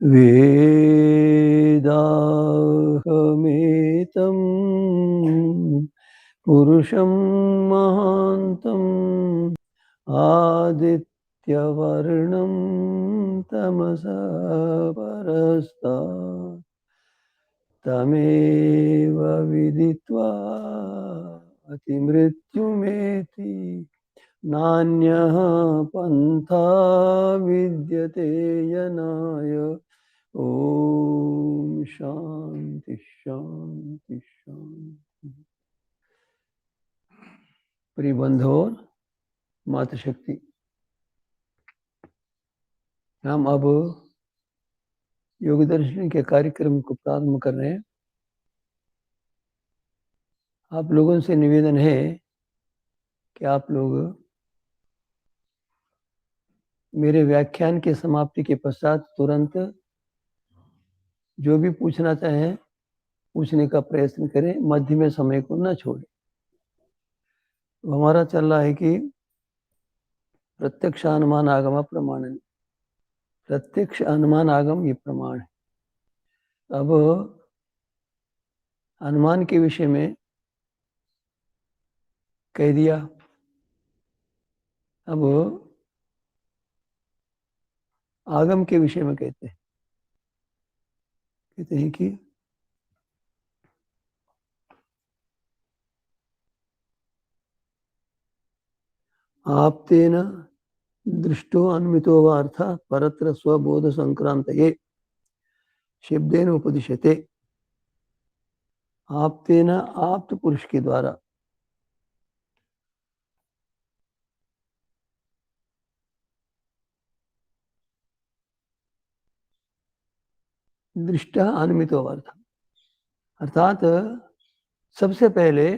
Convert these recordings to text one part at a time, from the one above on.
वेदाहमेतं पुरुषं महान्तम् आदित्यवर्णं तमसा परस्तात् तमेव विदित्वा अतिमृत्युमेति नान्यः पन्था विद्यते यनाय। ओम शांति शांति शांति। प्रिय बंधु और मातृशक्ति, हम अब योग दर्शन के कार्यक्रम को प्रारंभ कर रहे हैं। आप लोगों से निवेदन है कि आप लोग मेरे व्याख्यान के समाप्ति के पश्चात तुरंत जो भी पूछना चाहें पूछने का प्रयत्न करें, मध्य में समय को न छोड़ें। हमारा चल रहा है कि प्रत्यक्ष अनुमान आगम प्रमाण, प्रत्यक्ष अनुमान आगम ये प्रमाण है। अब अनुमान के विषय में कह दिया। अब आगम के विषय में कहते हैं कि आप्तेन दृष्टो अन्वितो वा अर्थ परत्र स्वबोध संक्रांतये शब्देन उपदिश्यते। आप्तेन आप्त पुरुष के द्वारा दृष्टा अन्वितो अर्थ, अर्थात सबसे पहले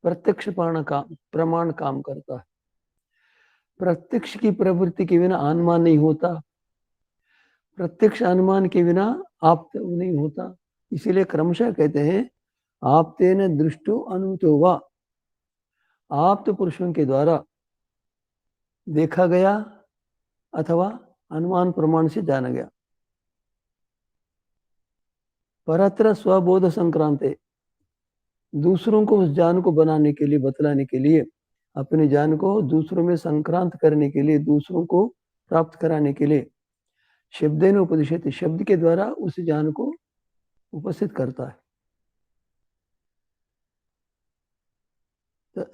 प्रत्यक्ष प्रमाण काम करता है। प्रत्यक्ष की प्रवृत्ति के बिना अनुमान नहीं होता, प्रत्यक्ष अनुमान के बिना आप्त नहीं होता। इसीलिए क्रमशः कहते हैं आप्तेन दृष्टो अनुमितो वा, आप्त पुरुषों के द्वारा देखा गया अथवा अनुमान प्रमाण से जाना गया। परत्र स्वबोध संक्रांते, दूसरों को उस ज्ञान को बनाने के लिए, बतलाने के लिए, अपने ज्ञान को दूसरों में संक्रांत करने के लिए, दूसरों को प्राप्त कराने के लिए शब्देन उपदिश्यते, शब्द के द्वारा उस ज्ञान को उपस्थित करता है।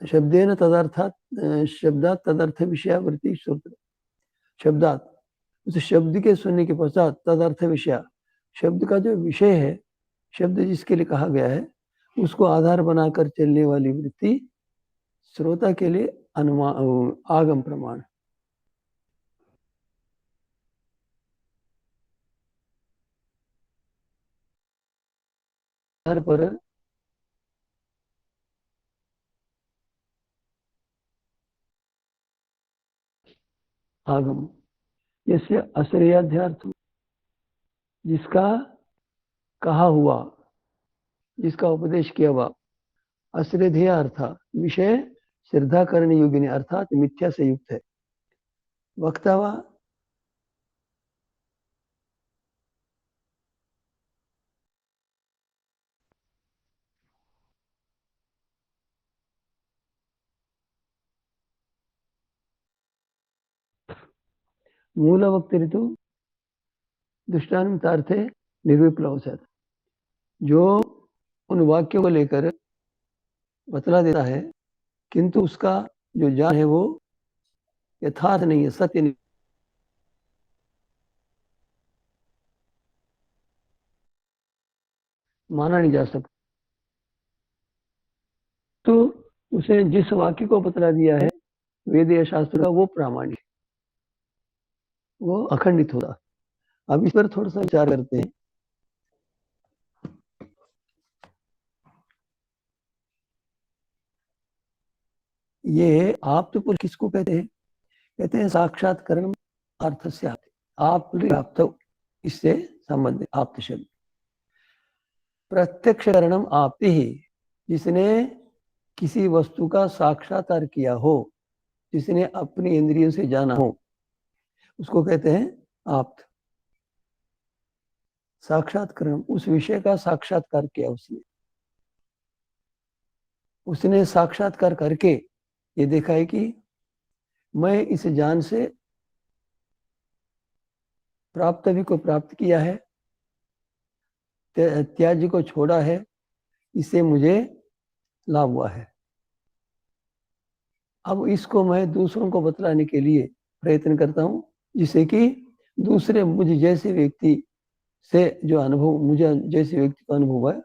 शब्देन तदर्थात शब्दात तदर्थ विषयावृत्ति सूत्र, शब्दात उस शब्द के सुनने के पश्चात तदर्थ विषय, शब्द का जो विषय है, शब्द जिसके लिए कहा गया है उसको आधार बनाकर चलने वाली वृत्ति श्रोता के लिए अनुमान आगम प्रमाण। पर आगम जैसे अश्रेयाध्यार्थ, जिसका कहा हुआ, जिसका उपदेश किया हुआ, अश्रद्धेय अर्थ विषय श्रद्धा करने योग्य नहीं, अर्थात मिथ्या से युक्त है। वक्तावा मूल वक्त ऋतु दृष्टान्तार्थे निर्विप्लव से, जो उन वाक्यों को लेकर बतला देता है किंतु उसका जो ज्ञान है वो यथार्थ नहीं है, सत्य नहीं, माना नहीं जा सकता। तो उसे जिस वाक्य को बतला दिया है वेद या शास्त्र का, वो प्रामाणिक, वो अखंडित होता। अब इस पर थोड़ा सा विचार करते हैं। ये आप तो किसको कहते हैं? कहते हैं साक्षात्करण अर्थ से आते, आप प्राप्त, इससे संबंधित आप्त शब्द। प्रत्यक्षकरणम आपति ही, जिसने किसी वस्तु का साक्षात्कार किया हो, जिसने अपनी इंद्रियों से जाना हो, उसको कहते हैं आप्त। साक्षात्कार, उस विषय का साक्षात्कार किया उसने साक्षात्कार करके ये देखा है कि मैं इस ज्ञान से प्राप्तव्य को प्राप्त किया है, त्याज्य को छोड़ा है, इससे मुझे लाभ हुआ है। अब इसको मैं दूसरों को बतलाने के लिए प्रयत्न करता हूँ, जिससे कि दूसरे मुझे जैसे व्यक्ति से जो अनुभव, मुझे जैसे व्यक्ति का अनुभव हुआ है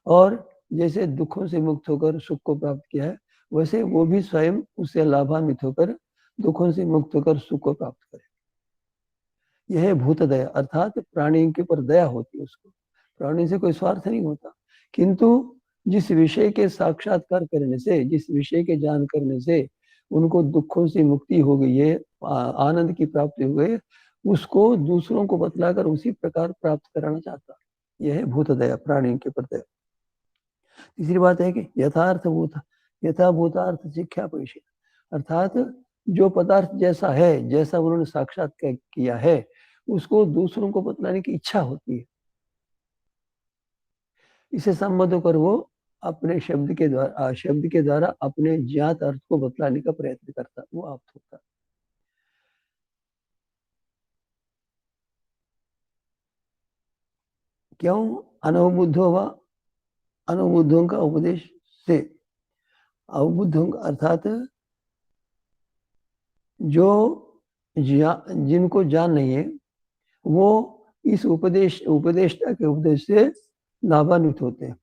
और जैसे दुखों से मुक्त होकर सुख को प्राप्त किया है, वैसे वो भी स्वयं उससे लाभान्वित होकर दुखों से मुक्त होकर सुख को प्राप्त करे। यह है भूत दया, अर्थात प्राणी के ऊपर दया होती है उसको। प्राणी से कोई स्वार्थ नहीं होता, किंतु जिस विषय के साक्षात्कार करने से, जिस विषय के जान करने से उनको दुखों से मुक्ति हो गई है, आनंद की प्राप्ति हो गई, उसको दूसरों को बतलाकर उसी प्रकार प्राप्त कराना चाहता। यह है भूत दया, प्राणी के प्रति। तीसरी बात है कि यथाभूतार्थ शिक्षा परिषद, अर्थात जो पदार्थ जैसा है, जैसा उन्होंने साक्षात्कार किया है, उसको दूसरों को बतलाने की इच्छा होती है। इसे संबंध होकर वो अपने शब्द के द्वारा अपने ज्ञात अर्थ को बतलाने का प्रयत्न करता, वो आप्त होता। क्यों? अनवबुद्धो व अनवबुद्धों का उपदेश से, अवबुद्धों अर्थात जो जिनको जान नहीं है, वो इस उपदेष्टा के उपदेश से लाभान्वित होते हैं।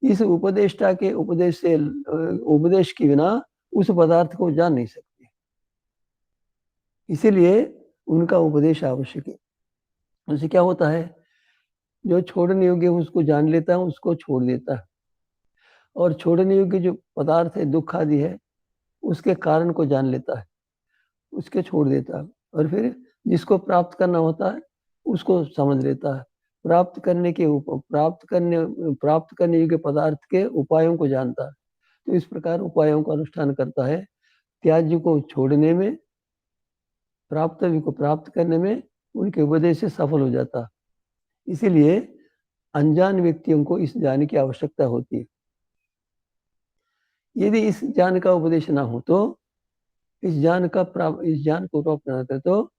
इस उपदेष्टा के उपदेश से, उपदेश के बिना उस पदार्थ को जान नहीं सकते, इसीलिए उनका उपदेश आवश्यक है। उससे क्या होता है, जो छोड़ने योग्य उसको जान लेता है, उसको छोड़ देता है, और छोड़ने योग्य जो पदार्थ है, दुख आदि है, उसके कारण को जान लेता है, उसके छोड़ देता है, और फिर जिसको प्राप्त करना होता है उसको समझ लेता है। प्राप्त करने योग्य पदार्थ के उपायों को जानता है, तो इस प्रकार उपायों का अनुष्ठान करता है। त्याज्य को छोड़ने में, प्राप्तव्य को प्राप्त करने में उनके उपदेश से सफल हो जाता। इसीलिए अनजान व्यक्तियों को इस ज्ञान की आवश्यकता होती है। यदि इस ज्ञान का उपदेश ना हो तो, इस ज्ञान को प्राप्त न करे तो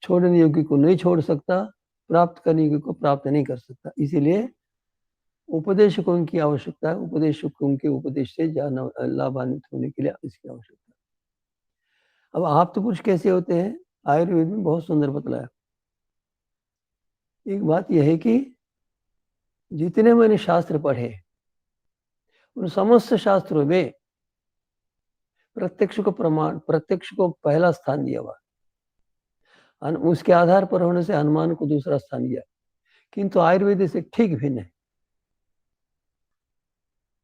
छोड़ने योग्य को नहीं छोड़ सकता, प्राप्त करने योग्य को प्राप्त नहीं कर सकता। इसीलिए उपदेशकों की आवश्यकता है, उपदेशकों के उपदेश से लाभान्वित होने के लिए इसकी आवश्यकता है। अब आप्त पुरुष कैसे होते हैं, आयुर्वेद में बहुत सुंदर बतलाया। एक बात यह है कि जितने मैंने शास्त्र पढ़े, उन समस्त शास्त्रों में प्रत्यक्ष को पहला स्थान दिया हुआ, उसके आधार पर होने से अनुमान को दूसरा स्थान दिया, किंतु आयुर्वेद से ठीक भिन्न है।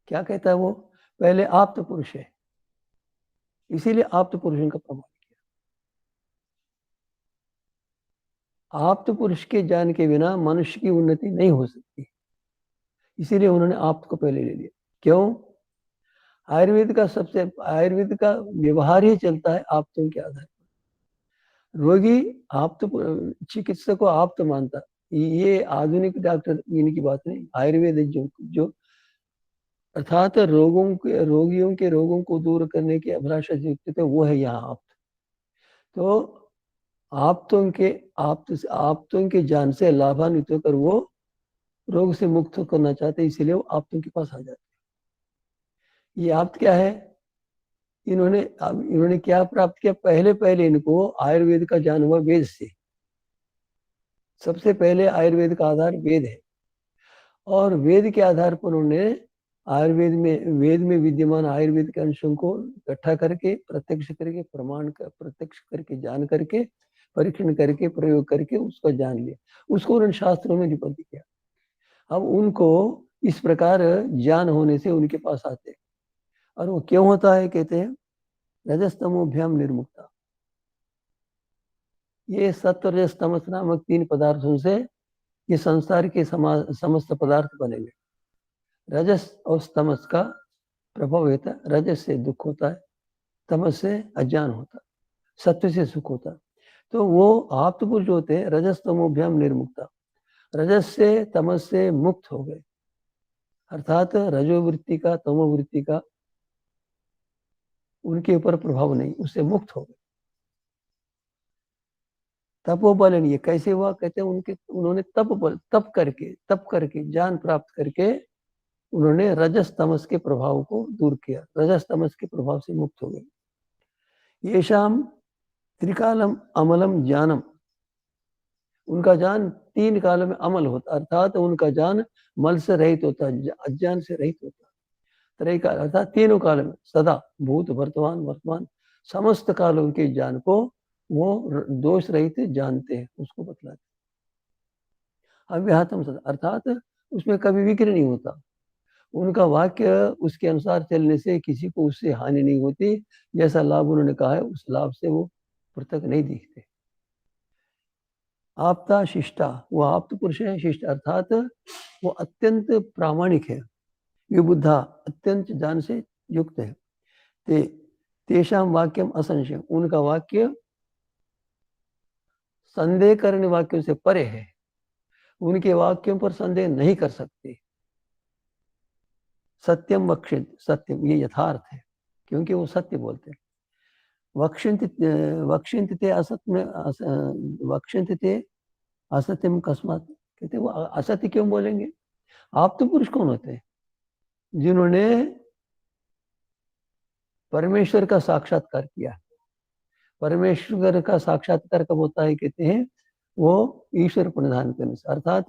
क्या कहता है वो, पहले आप्त पुरुष है, इसीलिए आप्त पुरुषों का प्रमाण किया। आप्त पुरुष के ज्ञान के बिना मनुष्य की उन्नति नहीं हो सकती, इसीलिए उन्होंने आप्त को पहले ले लिया। क्यों? आयुर्वेद का व्यवहार ही चलता है आप्तों के आधार पर। रोगी आप्त, चिकित्सक को आप्त मानता, ये आधुनिक डॉक्टर इनकी बात नहीं। आयुर्वेद जो अर्थात रोगियों के रोगों को दूर करने की अभिलाषा से युक्त है, वो है यहाँ आप्त। तो आप्तों के ज्ञान से लाभान्वित होकर वो रोग से मुक्त करना चाहते, इसीलिए वो आप्तों के पास आ जाते। ये आप्त क्या है, इन्होंने क्या प्राप्त किया, पहले इनको आयुर्वेद का ज्ञान हुआ वेद से। सबसे पहले आयुर्वेद का आधार वेद है, और वेद के आधार पर उन्होंने वेद में विद्यमान आयुर्वेद के अंशों को इकट्ठा करके, प्रत्यक्ष करके, जान करके, परीक्षण करके, प्रयोग करके उसका जान लिया, उसको उन्होंने शास्त्रों में निबद्ध किया। अब उनको इस प्रकार ज्ञान होने से उनके पास आते, और वो क्यों होता है, कहते हैं रजस्तमोभ्याम निर्मुक्ता। ये सत्व रजस तमस नामक 3 पदार्थों से ये संसार के समस्त पदार्थ बने हुए। रजस और तमस का प्रभाव होता है, रजस से दुख होता है, तमस से अज्ञान होता है, सत्व से सुख होता है। तो वो आप्त पुरुष होते हैं रजस तमोभ्याम निर्मुक्ता। रजस से तमस से मुक्त हो गए, अर्थात रजोवृत्ति का तमोवृत्ति का उनके ऊपर प्रभाव नहीं, उससे मुक्त हो गए। तपोबल ये कैसे हुआ? कहते हैं उन्होंने तप करके ज्ञान प्राप्त करके उन्होंने रजस तमस के प्रभाव को दूर किया, रजस तमस के प्रभाव से मुक्त हो गए। येषाम त्रिकालम अमलम ज्ञानम, उनका ज्ञान 3 काल में अमल होता, अर्थात उनका ज्ञान मल से रहित होता, अज्ञान से रहित होता। त्रय काल अर्थात तीनों काल में सदा, भूत वर्तमान वर्तमान समस्त कालों के ज्ञान को वो दोष रहित जानते हैं, उसको बतलाते। अव्याहतम सदा अर्थात उसमें कभी विक्र नहीं होता, उनका वाक्य उसके अनुसार चलने से किसी को उससे हानि नहीं होती, जैसा लाभ उन्होंने कहा है उस लाभ से वो पृथक नहीं दिखते। आपता शिष्टा, वो आप्त पुरुष है, शिष्ट अर्थात वो अत्यंत प्रामाणिक है, विबुद्धा अत्यंत ज्ञान से युक्त है। तेषाम वाक्यम असंशय, उनका वाक्य संदेह करने वाक्यों से परे है, उनके वाक्यों पर संदेह नहीं कर सकते। सत्यम वक्षित, सत्यम ये यथार्थ है क्योंकि वो सत्य बोलते हैं। वक्षिंत वक्षिंत असत्यम कस्मात, कहते वो असत्य क्यों बोलेंगे? आप तो पुरुष कौन होते हैं? जिन्होंने परमेश्वर का साक्षात्कार किया। परमेश्वर का साक्षात्कार कब होता है? कहते हैं वो ईश्वर प्रणिधान करने से, अर्थात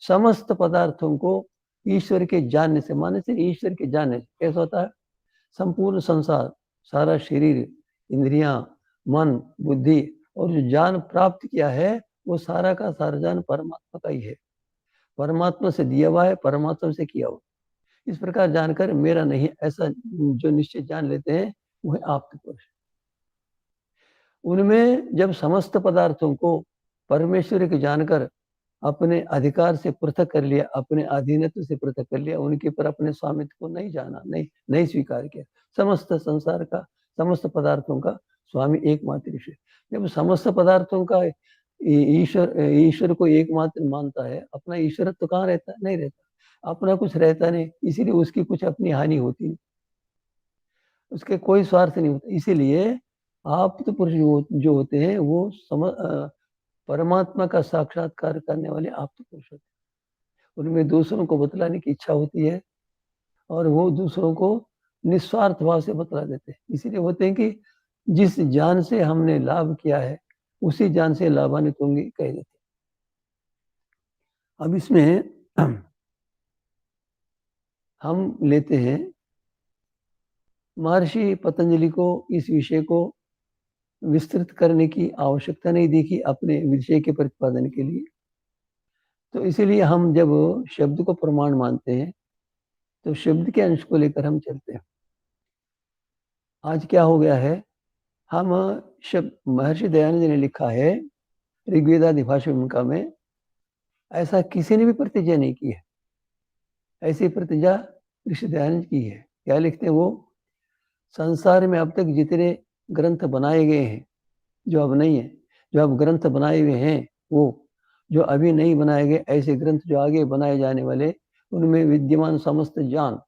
समस्त पदार्थों को ईश्वर के जानने से, माने से ईश्वर के जानने से। कैसा होता है? संपूर्ण संसार, सारा शरीर, इंद्रियां, मन, बुद्धि और जो ज्ञान प्राप्त किया है वो सारा का सारा ज्ञान परमात्मा का ही है, परमात्मा से दिया हुआ है, परमात्मा से किया हुआ। इस प्रकार जानकर मेरा नहीं ऐसा जो निश्चय जान लेते हैं वह आप्त पुरुष। उनमें जब समस्त पदार्थों को परमेश्वर के जानकर अपने अधिकार से पृथक कर लिया, अपने अधीनत्व से पृथक कर लिया, उनके पर अपने स्वामित्व को नहीं जाना, नहीं स्वीकार किया, समस्त संसार का, समस्त पदार्थों का स्वामी एकमात्र ईश्वर। जब समस्त पदार्थों का ईश्वर को एकमात्र मानता है, अपना ईश्वर तो कहाँ रहता? नहीं रहता, अपना कुछ रहता नहीं, इसीलिए उसकी कुछ अपनी हानि होती नहीं, उसके कोई स्वार्थ नहीं होता। इसीलिए आप तो पुरुष जो होते हैं वो परमात्मा का साक्षात्कार करने वाले आप तो पुरुष होते हैं। उनमें दूसरों को बतलाने की इच्छा होती है और वो दूसरों को निस्वार्थ भाव से बतला देते हैं। इसीलिए होते हैं कि जिस ज्ञान से हमने लाभ किया है उसी ज्ञान से लाभान्वित होंगे कह देते। अब इसमें हम लेते हैं, महर्षि पतंजलि को इस विषय को विस्तृत करने की आवश्यकता नहीं देखी अपने विषय के प्रतिपादन के लिए, तो इसीलिए हम जब शब्द को प्रमाण मानते हैं तो शब्द के अंश को लेकर हम चलते हैं। आज क्या हो गया है, हम शब्द, महर्षि दयानंद ने लिखा है ऋग्वेदादि भाष्य भूमिका में, ऐसा किसी ने भी प्रतिज्ञा नहीं की है, ऐसी प्रतिज्ञा ऋषि दयानंद की है। क्या लिखते हैं वो? संसार में अब तक जितने ग्रंथ बनाए गए हैं, जो अब नहीं है, जो अब ग्रंथ बनाए हुए हैं, वो जो अभी नहीं बनाए गए ऐसे ग्रंथ जो आगे बनाए जाने वाले, उनमें विद्यमान समस्त ज्ञान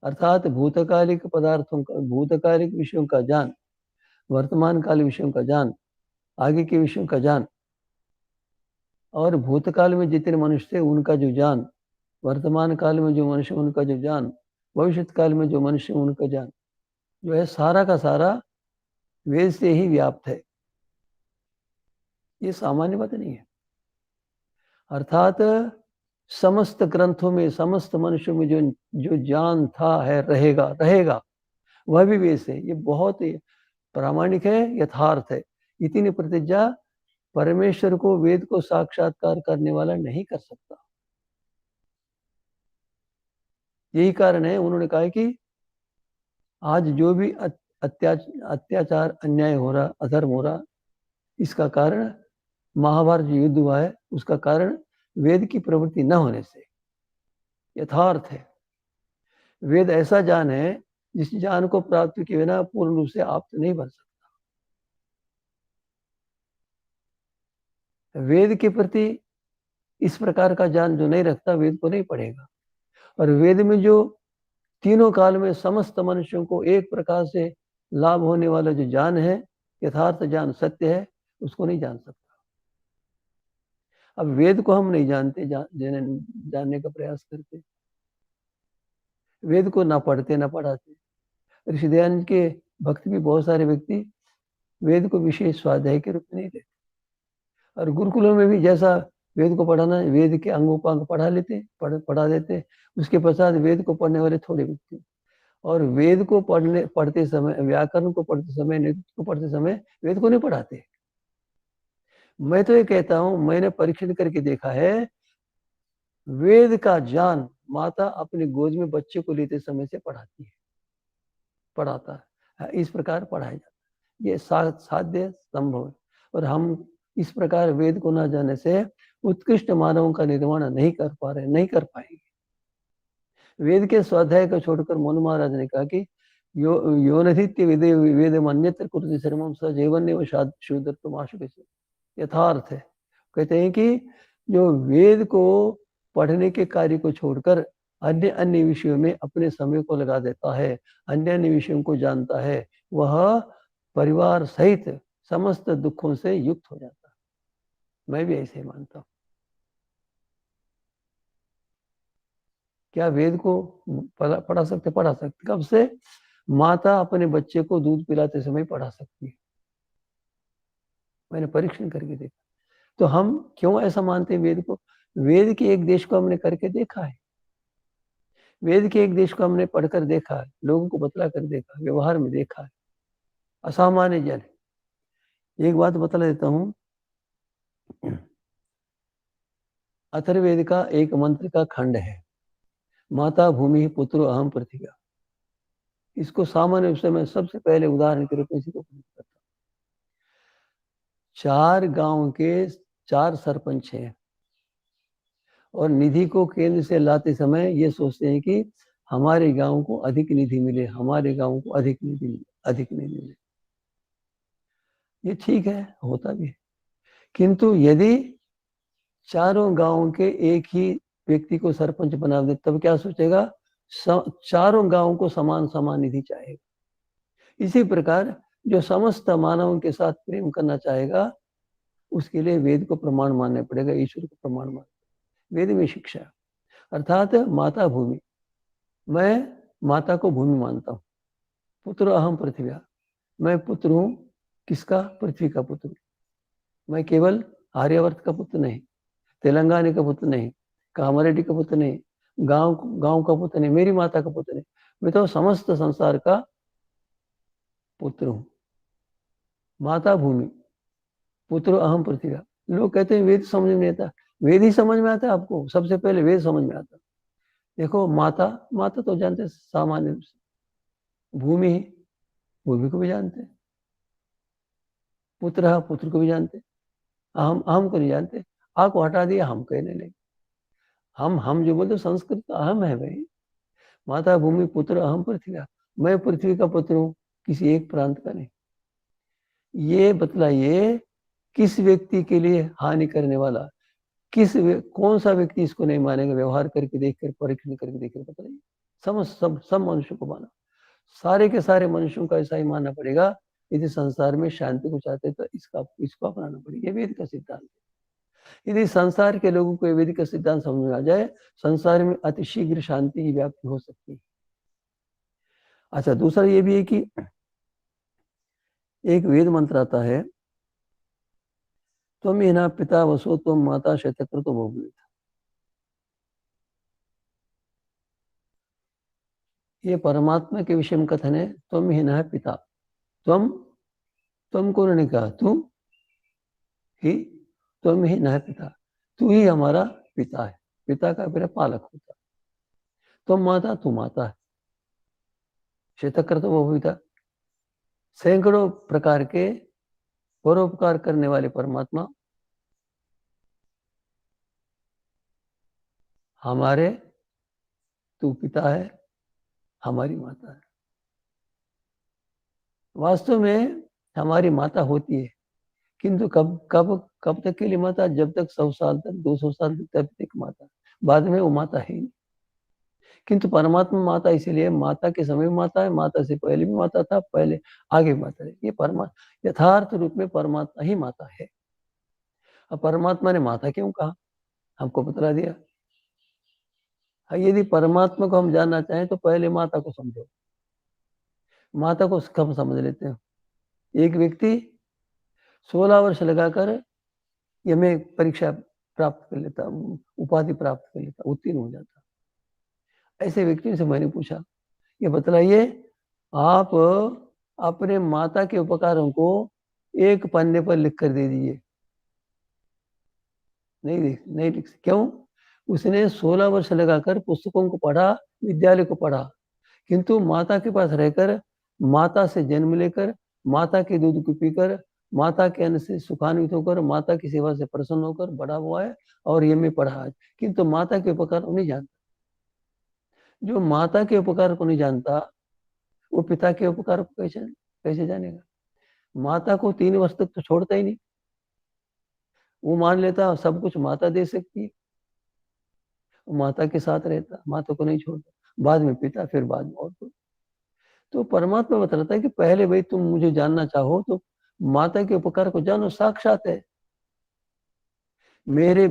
अर्थात भूतकालिक पदार्थों का, भूतकालिक विषयों का ज्ञान, वर्तमान काल विषयों का ज्ञान, आगे के विषयों का ज्ञान, और भूतकाल में जितने मनुष्य थे उनका जो ज्ञान, वर्तमान काल में जो मनुष्य उनका जो ज्ञान, भविष्य काल में जो मनुष्य उनका ज्ञान, जो है सारा का सारा वेद से ही व्याप्त है। ये सामान्य बात नहीं है। अर्थात समस्त ग्रंथों में, समस्त मनुष्यों में जो जो ज्ञान था, है, रहेगा वह भी वेद से। ये बहुत प्रामाणिक है, यथार्थ है। इतनी प्रतिज्ञा परमेश्वर को, वेद को साक्षात्कार करने वाला नहीं कर सकता। यही कारण है उन्होंने कहा कि आज जो भी अत्याचार अन्याय हो रहा, अधर्म हो रहा, इसका कारण महाभारत युद्ध हुआ है, उसका कारण वेद की प्रवृत्ति न होने से। यथार्थ है, वेद ऐसा ज्ञान है जिस ज्ञान को प्राप्त किए बिना पूर्ण रूप से आप नहीं बन सकता। वेद के प्रति इस प्रकार का ज्ञान जो नहीं रखता वेद को नहीं पढ़ेगा। और वेद में जो तीनों काल में समस्त मनुष्यों को एक प्रकार से लाभ होने वाला जो ज्ञान है, यथार्थ ज्ञान, सत्य है, उसको नहीं जान सकता। अब वेद को हम नहीं जानते, जानने का प्रयास करते, वेद को ना पढ़ते ना पढ़ाते। ऋषि दयानंद के भक्त भी बहुत सारे व्यक्ति वेद को विशेष स्वाध्याय के रूप में नहीं लेते, और गुरुकुलों में भी जैसा वेद को पढ़ाना, वेद के अंगोपांग पढ़ा लेते, पढ़ा देते, उसके पश्चात वेद को पढ़ने वाले थोड़े व्यक्ति। और वेद को पढ़ते समय, व्याकरण को पढ़ते समय, नृत्य को पढ़ते समय वेद को नहीं पढ़ाते। मैं तो ये कहता हूं, मैंने परीक्षण करके देखा है, वेद का ज्ञान माता अपनी गोद में बच्चे को लेते समय से पढ़ाती है, पढ़ाता है, इस प्रकार पढ़ाया जाता है। ये साध्य संभव है। और हम इस प्रकार वेद को न जाने से उत्कृष्ट मानवों का निर्माण नहीं कर पा रहे, नहीं कर पाएंगे। वेद के स्वाध्याय को छोड़कर मनु महाराज ने कहा कि यो नथित्य वेद अन्यत्र कुरुते शर्मम स जीवन शूद्र तुम आशु। यथार्थ है। कहते हैं कि जो वेद को पढ़ने के कार्य को छोड़कर अन्य अन्य विषयों में अपने समय को लगा देता है, अन्य अन्य विषयों को जानता है, वह परिवार सहित समस्त दुखों से युक्त हो जाता है। मैं भी ऐसे ही मानता हूं। क्या वेद को पढ़ा सकते? पढ़ा सकते। कब से? माता अपने बच्चे को दूध पिलाते समय पढ़ा सकती है। मैंने परीक्षण करके देखा। तो हम क्यों ऐसा मानते हैं वेद को? वेद के एक देश को हमने करके देखा है, वेद के एक देश को हमने पढ़कर देखा है, लोगों को बतला कर देखा, व्यवहार में देखा है, असामान्य जन है। एक बात बतला देता हूं, अथर्ववेद का एक मंत्र का खंड है, माता भूमि पुत्र अहम पृथ्वी। इसको सामान्य रूप से मैं सबसे पहले उदाहरण के रूप में इसी को प्रस्तुत करता हूं। 4 गांव के 4 सरपंच हैं और निधि को केंद्र से लाते समय ये सोचते हैं कि हमारे गांव को अधिक निधि मिले, हमारे गांव को अधिक निधि मिले, अधिक निधि मिले। ये ठीक है, होता भी है। किंतु यदि चारों गांव के एक ही व्यक्ति को सरपंच बना दे, तब क्या सोचेगा? चारों गांवों को समान समान निधि चाहेगा। इसी प्रकार जो समस्त मानवों के साथ प्रेम करना चाहेगा, उसके लिए वेद को प्रमाण मानना पड़ेगा, ईश्वर को प्रमाण मानना। वेद में शिक्षा, अर्थात माता भूमि, मैं माता को भूमि मानता हूं। पुत्र अहम पृथ्वी, मैं पुत्र हूं। किसका? पृथ्वी का पुत्र। मैं केवल आर्यवर्त का पुत्र नहीं, तेलंगाना का पुत्र नहीं, कामारेड्डी का पुत्र नहीं, गांव का पुत्र नहीं, मेरी माता का पुत्र नहीं, मैं तो समस्त संसार का पुत्र हूं। माता भूमि, पुत्र अहम पृथ्वी। लोग कहते हैं वेद समझ में आता। वेद ही समझ में आता है आपको? सबसे पहले वेद समझ में आता। देखो, माता, माता तो जानते सामान्य रूप से, भूमि, भूमि को भी जानते, पुत्र, पुत्र को भी जानते, अहम को नहीं जानते। आ को हटा दिया, हम कहने लगे। हम जो बोलते संस्कृत का अहम है भाई। माता भूमि पुत्र अहम पृथ्वी, मैं पृथ्वी का पुत्र हूं, किसी एक प्रांत का नहीं। ये बतलाइए किस व्यक्ति के लिए हानि करने वाला, कौन सा व्यक्ति इसको नहीं मानेगा? व्यवहार करके देखकर, परीक्षण करके देखकर बताइए। सब मनुष्यों को माना, सारे के सारे मनुष्यों का ऐसा ही मानना पड़ेगा। यदि संसार में शांति को चाहते तो इसको अपनाना पड़ेगा। ये वेद का सिद्धांत है। यदि संसार के लोगों को वेद का सिद्धांत समझ में आ जाए, संसार में अतिशीघ्र शांति की व्याप्ति हो सकती है। अच्छा, दूसरा ये भी है कि एक वेद मंत्र आता है, तुम ही ना पिता वसो तुम माता शतकर तो भोग। ये परमात्मा के विषय में कथन है, तुम ही ना पिता। तुम को उन्होंने कहा, ही तुम ही ना पिता, तू ही हमारा पिता है। पिता का मेरा पालक होता। तुम माता, तू माता है। शतकर तो वो पिता, सैकड़ों प्रकार के परोपकार करने वाले परमात्मा हमारे, तू पिता है, हमारी माता है। वास्तव में हमारी माता होती है, किंतु कब कब कब तक के लिए माता? जब तक 100 साल तक, 200 साल तक, तब तक माता, बाद में वो माता है नहीं। किंतु परमात्मा माता इसलिए, माता के समय में माता है, माता से पहले भी माता था, पहले आगे भी माता है। ये परमात्मा यथार्थ रूप में परमात्मा ही माता है। अब परमात्मा ने माता क्यों कहा, हमको बतला दिया। यदि परमात्मा को हम जानना चाहें तो पहले माता को समझो। माता को कब समझ लेते हैं? एक व्यक्ति 16 वर्ष लगाकर में परीक्षा प्राप्त कर लेता, उपाधि प्राप्त कर लेता, उत्तीर्ण हो जाता। ऐसे व्यक्ति से मैंने पूछा, ये बतलाइए, आप अपने माता के उपकारों को एक पन्ने पर लिख कर दे दीजिए। नहीं लिख, क्यों? उसने 16 वर्ष लगाकर पुस्तकों को पढ़ा, विद्यालय को पढ़ा, किंतु माता के पास रहकर, माता से जन्म लेकर, माता के दूध को पीकर, माता के अन्न से सुखान्वित होकर, माता की सेवा से प्रसन्न होकर बड़ा हुआ है और ये में पढ़ा है, किंतु माता के उपकार को नहीं जानता। जो माता के उपकार को नहीं जानता, वो पिता के उपकार को कैसे कैसे जानेगा? माता को 3 वर्ष तक तो छोड़ता ही नहीं, वो मान लेता सब कुछ माता दे सकती है, माता के साथ रहता, माता को नहीं छोड़ता, बाद में पिता, फिर बाद में और कोई। तो परमात्मा बताता है कि पहले भाई तुम मुझे जानना चाहो तो माता के उपकार को जानो, साक्षात है। मेरी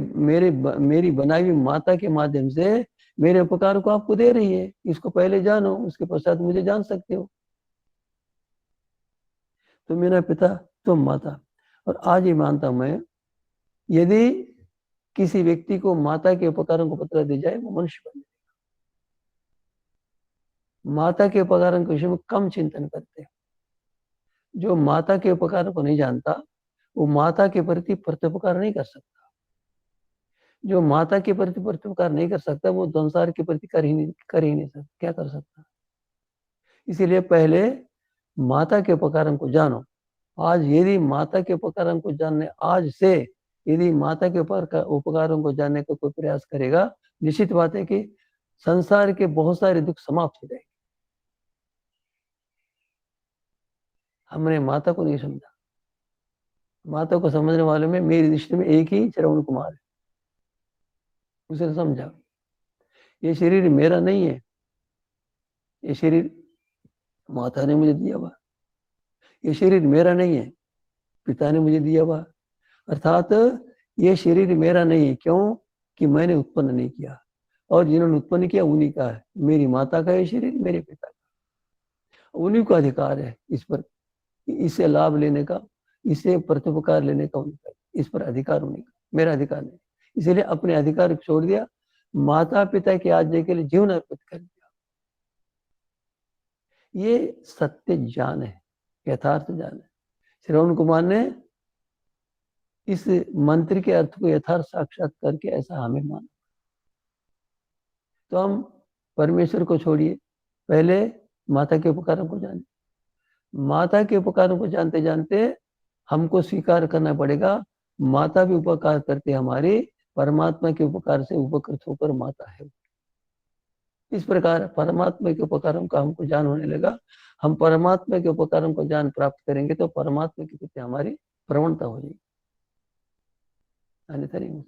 बनाई हुई माता के माध्यम से मेरे उपकार को आपको दे रही है, इसको पहले जानो, उसके पश्चात मुझे जान सकते हो। तो मेरा पिता, तुम माता। और आज ही मानता हूं मैं, यदि किसी व्यक्ति को माता के उपकारों को पता दी जाए, वो मनुष्य बन जाए। माता के उपकारों के विषय में कम चिंतन करते हैं। जो माता के उपकारों को नहीं जानता, वो माता के प्रति प्रत्युपकार नहीं कर सकता। जो माता के प्रति प्रत्युपकार नहीं कर सकता, वो संसार के प्रति कर ही नहीं सकता। क्या कर सकता? इसीलिए पहले माता के उपकारों को जानो। आज यदि माता के उपकारों को जानने, आज से यदि माता के उपकारों को जानने का कोई प्रयास करेगा, निश्चित बात है कि संसार के बहुत सारे दुख समाप्त हो जाएंगे। हमने माता को नहीं समझा। माता को समझने वाले में मेरी दृष्टि में एक ही श्रवण कुमार है। उसे समझा, ये शरीर मेरा नहीं है, ये शरीर माता ने मुझे दिया हुआ, ये शरीर मेरा नहीं है, पिता ने मुझे दिया हुआ। अर्थात ये शरीर मेरा नहीं है, क्यों? कि मैंने उत्पन्न नहीं किया, और जिन्होंने उत्पन्न किया उन्हीं का है। मेरी माता का ये शरीर, मेरे पिता का, उन्हीं को अधिकार है इस पर, इससे लाभ लेने का, इससे प्रत्युपकार लेने का उनका, इस पर अधिकार उन्हीं का, मेरा अधिकार नहीं। इसीलिए अपने अधिकार को छोड़ दिया, माता पिता की आज्ञा के लिए जीवन अर्पित कर दिया। ये सत्य ज्ञान है, यथार्थ ज्ञान है। श्रवण कुमार ने इस मंत्र के अर्थ को यथार्थ साक्षात करके ऐसा हमें माना। तो हम परमेश्वर को छोड़िए, पहले माता के उपकारों को जाने। माता के उपकारों को जानते जानते हमको स्वीकार करना पड़ेगा, माता भी उपकार करते हमारे, परमात्मा के उपकार से उपकृत होकर माता है। इस प्रकार परमात्मा के उपकारों का हमको ज्ञान होने लगा। हम परमात्मा के उपकारों को ज्ञान प्राप्त करेंगे तो परमात्मा के प्रति हमारी प्रवणता हो जाएगी, अन्यथा नहीं।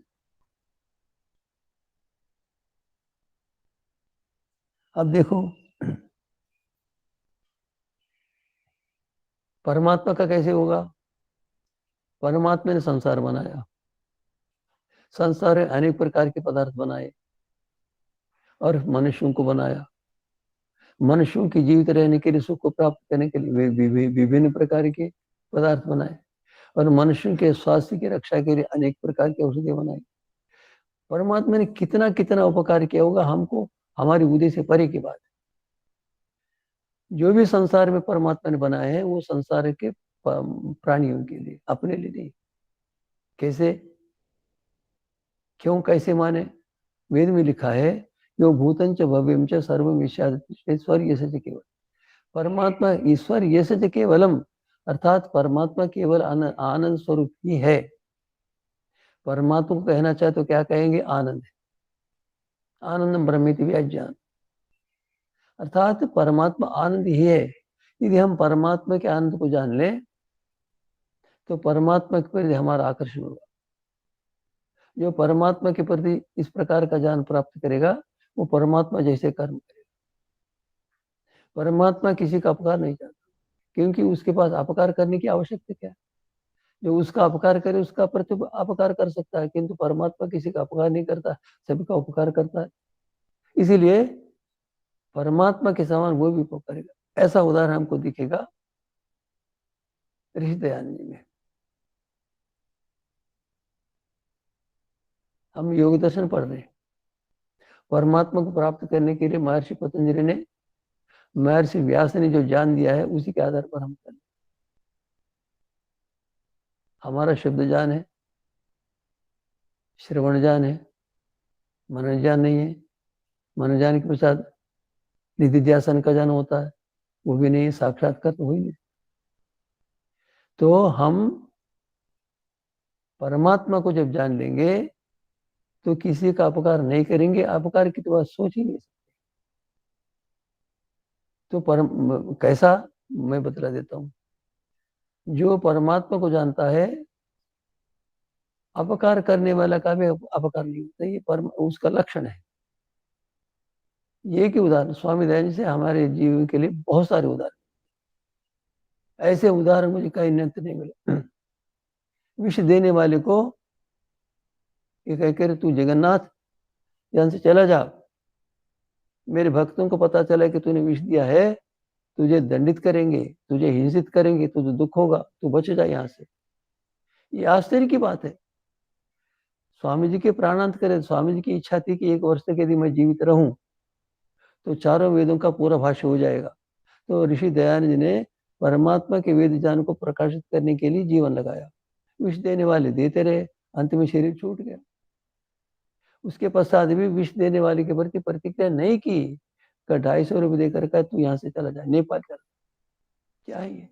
अब देखो, परमात्मा का कैसे होगा? परमात्मा ने संसार बनाया, संसार में अनेक प्रकार के पदार्थ बनाए और मनुष्यों को बनाया। मनुष्यों की जीवित रहने के लिए, सुख को प्राप्त करने के लिए विभिन्न प्रकार के पदार्थ बनाए, और मनुष्यों के स्वास्थ्य की रक्षा के लिए अनेक प्रकार की औषधि बनाई। परमात्मा ने कितना कितना उपकार किया होगा हमको, हमारी बुद्धि से परे की बात है। जो भी संसार में परमात्मा ने बनाया है, वो संसार के प्राणियों के लिए, अपने लिए नहीं। कैसे? क्यों? कैसे माने? वेद में लिखा है, यो भूतंच भव्यम च सर्वम ईश्वर यश केवल। परमात्मा ईश्वर यश केवलम, अर्थात परमात्मा केवल आनंद स्वरूप ही है। परमात्मा को कहना चाहे तो क्या कहेंगे? आनंद है। आनंदम ब्रह्मेति व्याज्ञान, अर्थात परमात्मा आनंद ही है। यदि हम परमात्मा के आनंद को जान लें तो परमात्मा के प्रति हमारा आकर्षण होगा। जो परमात्मा के प्रति इस प्रकार का ज्ञान प्राप्त करेगा वो परमात्मा जैसे कर्म करेगा। परमात्मा किसी का अपकार नहीं चाहता, क्योंकि उसके पास अपकार करने की आवश्यकता क्या है। जो उसका अपकार करे उसका प्रति अपकार कर सकता है, किंतु परमात्मा किसी का अपकार नहीं करता, सभी का उपकार करता है। इसीलिए परमात्मा के समान वो भी उपकार करेगा। ऐसा उदाहरण हमको दिखेगा ऋषि दयानंद जी में। हम योग दर्शन पढ़ रहे हैं। परमात्मा को प्राप्त करने के लिए महर्षि पतंजलि ने, महर्षि व्यास ने जो ज्ञान दिया है उसी के आधार पर हम कर। हमारा शब्द ज्ञान है, श्रवण ज्ञान है, मनन ज्ञान नहीं है। मनन ज्ञान के पश्चात निधिध्यासन का ज्ञान होता है, वो भी नहीं, साक्षात्कार तो हो ही नहीं। तो हम परमात्मा को जब जान लेंगे तो किसी का अपकार नहीं करेंगे, अपकार की तो बात सोच ही नहीं सकते। तो कैसा, मैं बतला देता हूं। जो परमात्मा को जानता है, अपकार करने वाला का भी अपकार नहीं होता, ये उसका लक्षण है। ये कि उदाहरण स्वामी दयानंद से हमारे जीवन के लिए बहुत सारे उदाहरण, ऐसे उदाहरण मुझे कहीं अन्यत्र नहीं मिले। विष देने वाले को ये कहकर तू जगन्नाथ यहाँ से चला जा, मेरे भक्तों को पता चला कि तूने विष दिया है, तुझे दंडित करेंगे, तुझे हिंसित करेंगे, तुझे दुख होगा, तू बच जा यहाँ से। ये आश्चर्य की बात है। स्वामी जी के प्राणांत करे, स्वामी जी की इच्छा थी कि 1 वर्ष तक यदि मैं जीवित रहूं तो चारों वेदों का पूरा भाष्य हो जाएगा। तो ऋषि दयानंद जी ने परमात्मा के वेद ज्ञान को प्रकाशित करने के लिए जीवन लगाया। विष देने वाले देते रहे, अंत में शरीर छूट गया। उसके पश्चात भी विष देने वाले के प्रति प्रतिक्रिया नहीं की, 250 रुपये देकर का तू यहाँ से चला जाए, नेपाल चला। क्या है ये?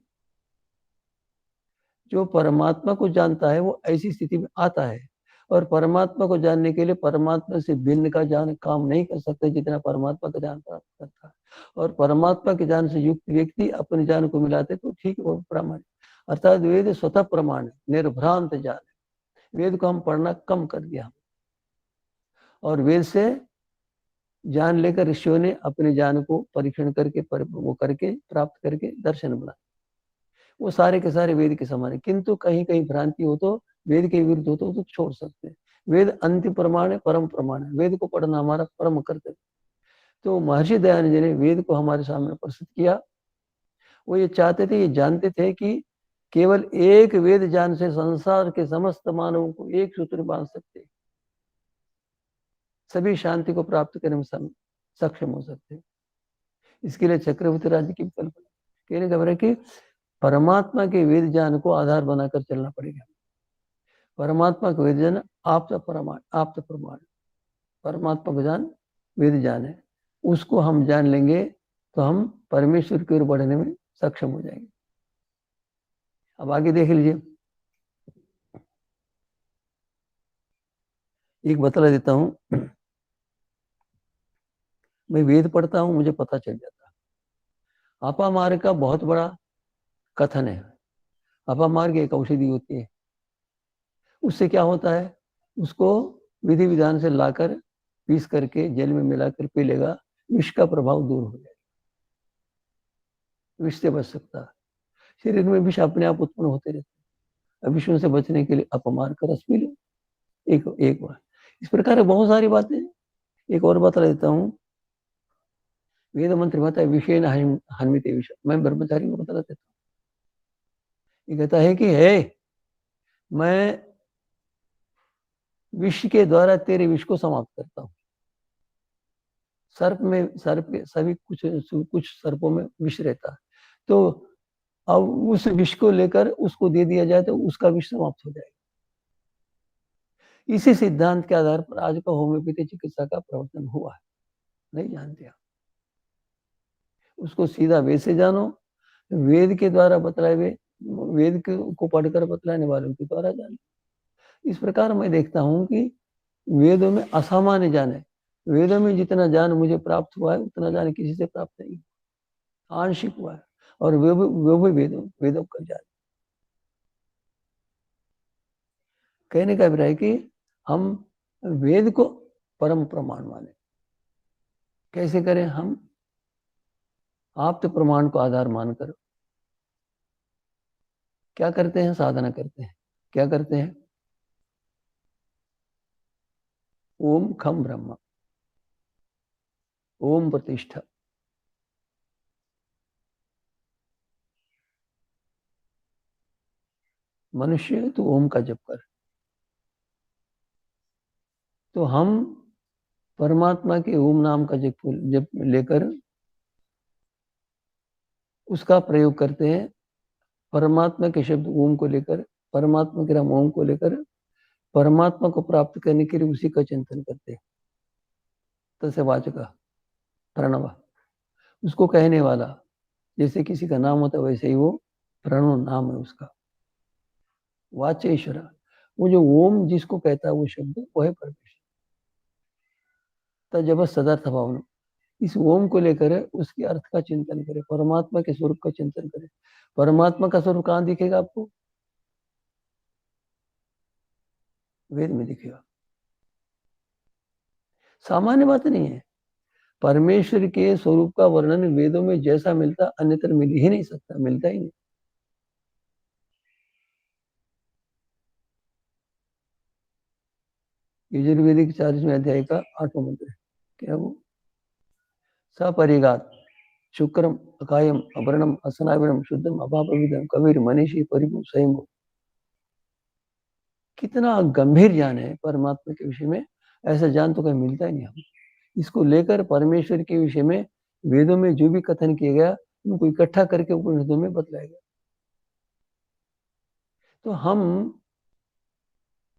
जो परमात्मा को जानता है वो ऐसी स्थिति में आता है, और परमात्मा को जानने के लिए परमात्मा से भिन्न का ज्ञान काम नहीं कर सकता जितना परमात्मा का ज्ञान प्राप्त करता है। और परमात्मा के ज्ञान से युक्त व्यक्ति अपने ज्ञान को मिलाते तो ठीक वो प्रमाण, अर्थात वेद स्वतः प्रमाण है, निर्भ्रांत ज्ञान है। वेद को हम पढ़ना कम कर दिया, और वेद से ज्ञान लेकर ऋषियों ने अपने ज्ञान को परीक्षण करके वो करके प्राप्त करके दर्शन बना, वो सारे के सारे वेद के समान है। किंतु कहीं कहीं भ्रांति हो तो वेद के विरुद्ध हो तो छोड़ सकते हैं। वेद अंतिम प्रमाण है, परम प्रमाण है, वेद को पढ़ना हमारा परम कर्तव्य। तो महर्षि दयानंद जी ने वेद को हमारे सामने प्रस्तुत किया। वो ये चाहते थे, ये जानते थे कि केवल एक वेद ज्ञान से संसार के समस्त मानवों को एक सूत्र में बांध सकते, सभी शांति को प्राप्त करने में सक्षम हो सकते। इसके लिए चक्रवर्ती राज्य की कल्पना, कहने का मतलब कि परमात्मा के वेद ज्ञान को आधार बनाकर चलना पड़ेगा। परमात्मा का वेद ज्ञान आप प्रमाण, परमात्मा का ज्ञान वेद ज्ञान है, उसको हम जान लेंगे तो हम परमेश्वर की ओर बढ़ने में सक्षम हो जाएंगे। अब आगे देख लीजिए, एक बतला देता हूं। मैं वेद पढ़ता हूं, मुझे पता चल जाता। अपामार्ग का बहुत बड़ा कथन है। अपामार्ग एक औषधि होती है, उससे क्या होता है, उसको विधि विधान से लाकर पीस करके जल में मिलाकर पी लेगा, विष का प्रभाव दूर हो जाएगा, विष से बच सकता है। शरीर में विष अपने आप उत्पन्न होते रहते हैं, विषयों से बचने के लिए अपमार्ग का रस पी लो एक बार। इस प्रकार बहुत सारी बातें। एक और बता देता हूँ, वेद मंत्र बता है विषय हन्मिते विषय, मैं ब्रह्मचारी को बता देता हूँ। ये कहता है कि है मैं विष के द्वारा तेरे विष को समाप्त करता हूँ। सर्प सभी कुछ सर्पों में विष रहता है, तो अब उस विष को लेकर उसको दे दिया जाए तो उसका विष समाप्त हो जाएगा। इसी सिद्धांत के आधार पर आज का होम्योपैथी चिकित्सा का प्रवर्तन हुआ है, नहीं जानते आप। उसको सीधा वेद से जानो, वेद के द्वारा बतलाए हुए, वेद को पढ़कर बतलाने वालों के द्वारा जानो। इस प्रकार मैं देखता हूं कि वेदों में असामान्य ज्ञान है। वेदों में जितना ज्ञान मुझे प्राप्त हुआ है उतना ज्ञान किसी से प्राप्त नहीं, आंशिक हुआ है, और वो भी वेदों का ज्ञान। कहने का अभिप्राय कि हम वेद को परम प्रमाण माने। कैसे करें? हम आप्त प्रमाण को आधार मानकर क्या करते हैं? साधना करते हैं। क्या करते हैं? ओम खम ब्रह्म, ओम प्रतिष्ठा। मनुष्य तो ओम का जप कर। तो हम परमात्मा के ओम नाम का जप लेकर उसका प्रयोग करते हैं। परमात्मा के शब्द ओम को लेकर, परमात्मा के नाम ओम को लेकर परमात्मा को प्राप्त करने के लिए उसी का चिंतन करते हैं। तस्य वाचक प्रणव, उसको कहने वाला। जैसे किसी का नाम होता है वैसे ही वो प्रणव नाम है उसका। वाचेश्वर, वो जो ओम जिसको कहता है वो शब्द वो है परमेश्वर। तजब सदार्थ भावना, इस ओम को लेकर उसके अर्थ का चिंतन करें, परमात्मा के स्वरूप का चिंतन करें। परमात्मा का स्वरूप कहाँ दिखेगा आपको? वेद में दिखेगा। सामान्य बात नहीं है। परमेश्वर के स्वरूप का वर्णन वेदों में जैसा मिलता अन्यत्र मिल ही नहीं सकता, मिलता ही नहीं। यजुर्वेदिक 40वें अध्याय का 8वां मंत्र है। क्या वो? सपरिगात शुक्रम अकायम अवर्णम असनाविणम शुद्धम अपापविदम कबीर मनीषी परिपु स्वयं। कितना गंभीर ज्ञान है परमात्मा के विषय में, ऐसा ज्ञान तो कहीं मिलता ही नहीं हमें। इसको लेकर परमेश्वर के विषय में वेदों में जो भी कथन किया गया उनको इकट्ठा करके उपनिषदों में बतलाया गया। तो हम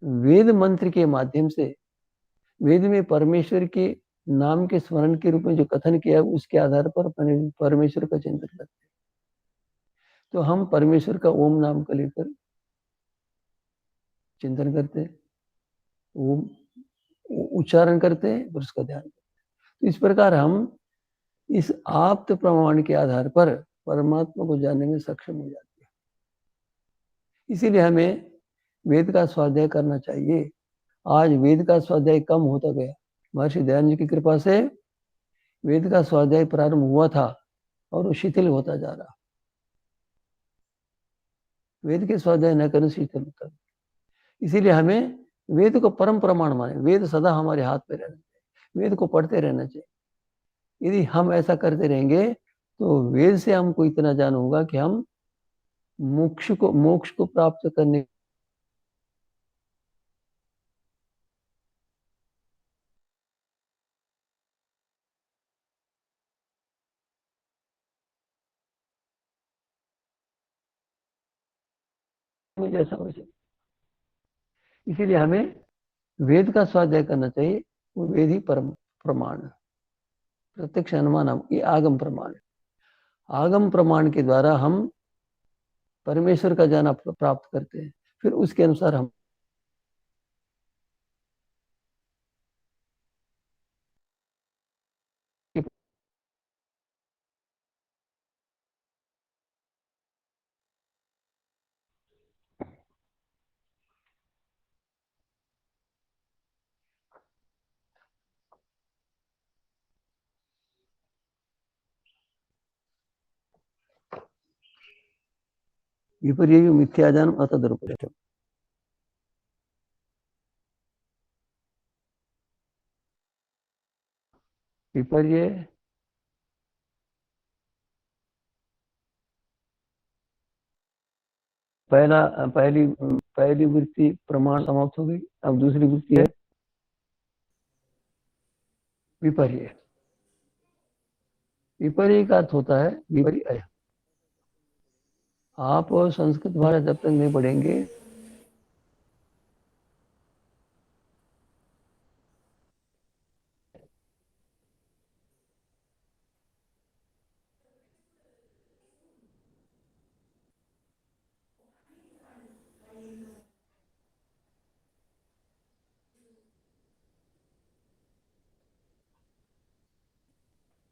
वेद मंत्र के माध्यम से वेद में परमेश्वर के नाम के स्मरण के रूप में जो कथन किया उसके आधार पर परमेश्वर का चिंतन करते हैं। तो हम परमेश्वर का ओम नाम को लेकर चिंतन करते हैं, ओम उच्चारण करते हैं और उसका ध्यान करते हैं। तो इस प्रकार हम इस आप्त प्रमाण के आधार पर परमात्मा को जानने में सक्षम हो जाते हैं। इसीलिए हमें वेद का स्वाध्याय करना चाहिए। आज वेद का स्वाध्याय कम होता गया। महर्षि दयानंद जी की कृपा से वेद का स्वाध्याय प्रारंभ हुआ था और वो शिथिल होता जा रहा। वेद के स्वाध्याय न करने शिथिल होता। इसीलिए हमें वेद को परम प्रमाण माने। वेद सदा हमारे हाथ में रहना चाहिए, वेद को पढ़ते रहना चाहिए। यदि हम ऐसा करते रहेंगे तो वेद से हमको इतना ज्ञान होगा कि हम मोक्ष को प्राप्त करने में जैसा हो सके। इसीलिए हमें वेद का स्वाध्याय करना चाहिए। वो वेद ही परम प्रमाण है। प्रत्यक्ष अनुमान ये आगम प्रमाण है। आगम प्रमाण के द्वारा हम परमेश्वर का ज्ञान प्राप्त करते हैं। फिर उसके अनुसार हम विपर्य मिथ्याज्ञान अतदुपदेशम। विपर्य पहली पहली वृत्ति प्रमाण समाप्त हो गई। अब दूसरी वृत्ति है विपर्य। विपर्य का अर्थ होता है विपर्य। आप संस्कृत भाषा जब तक नहीं पढ़ेंगे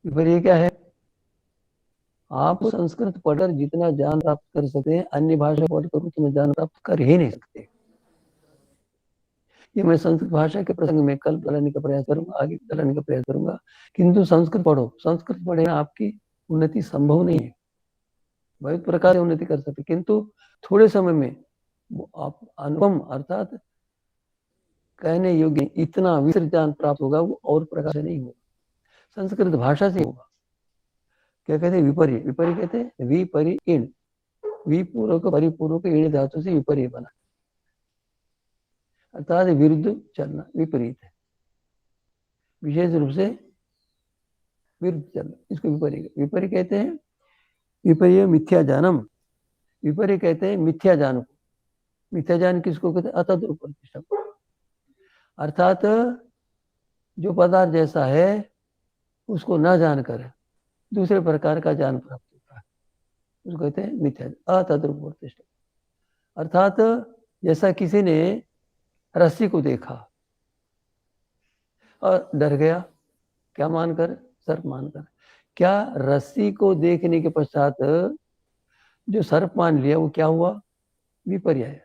विपर्य क्या है? आप संस्कृत पढ़कर जितना ज्ञान प्राप्त कर सकते हैं अन्य भाषा पढ़कर उतना ज्ञान प्राप्त कर ही नहीं सकते। ये मैं संस्कृत भाषा के प्रसंग में कल बताने का प्रयास करूंगा, आगे बताने का प्रयास करूंगा। किंतु संस्कृत पढ़ो, संस्कृत पढ़े ना आपकी उन्नति संभव नहीं है। बहुत प्रकार से उन्नति कर सकते, किंतु थोड़े समय में आप अनुपम अर्थात कहने योग्य इतना विस्तृत ज्ञान प्राप्त होगा, वो और प्रकार से नहीं होगा, संस्कृत भाषा से होगा। क्या कहते हैं? विपर्य। विपर्य कहते हैं विपरि इण, विपूर्वक परिपूर्वक इण धातु से विपर्य बना, अर्थात विरुद्ध चलना, विपरीत है, विशेष रूप से विरुद्ध चलना, इसको विपर्य। विपर्य कहते हैं, विपर्य मिथ्या जानम, विपर्य कहते हैं मिथ्या जान को। मिथ्या ज्ञान किसको कहते हैं? अतद्रूप प्रतिष्ठा, अर्थात जो पदार्थ जैसा है उसको न जानकर दूसरे प्रकार का ज्ञान प्राप्त होता है, उसको कहते हैं मिथ्या, अतद्रूप प्रतिष्ठा। अर्थात जैसा किसी ने रस्सी को देखा और डर गया, क्या मानकर? सर्प मानकर। क्या रस्सी को देखने के पश्चात जो सर्प मान लिया वो क्या हुआ? विपर्य।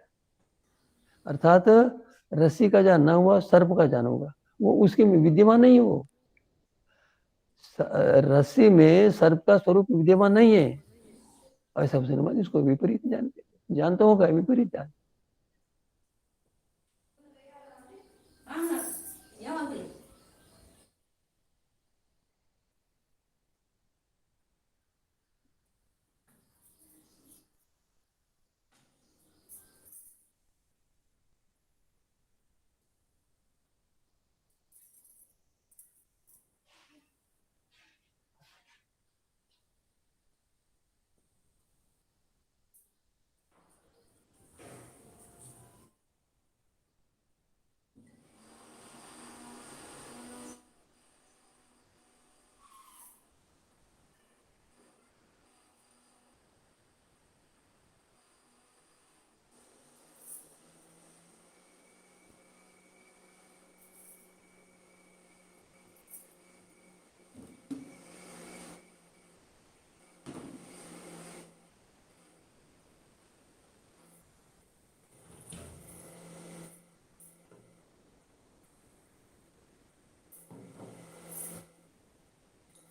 अर्थात रस्सी का ज्ञान ना हुआ, सर्प का ज्ञान होगा, वो उसके में विद्यमान नहीं है। वो रस्सी में सर्प का स्वरूप विद्यमान नहीं है, ऐसा समझ, इसको विपरीत ज्ञान ज्ञान तो होगा, विपरीत ज्ञान।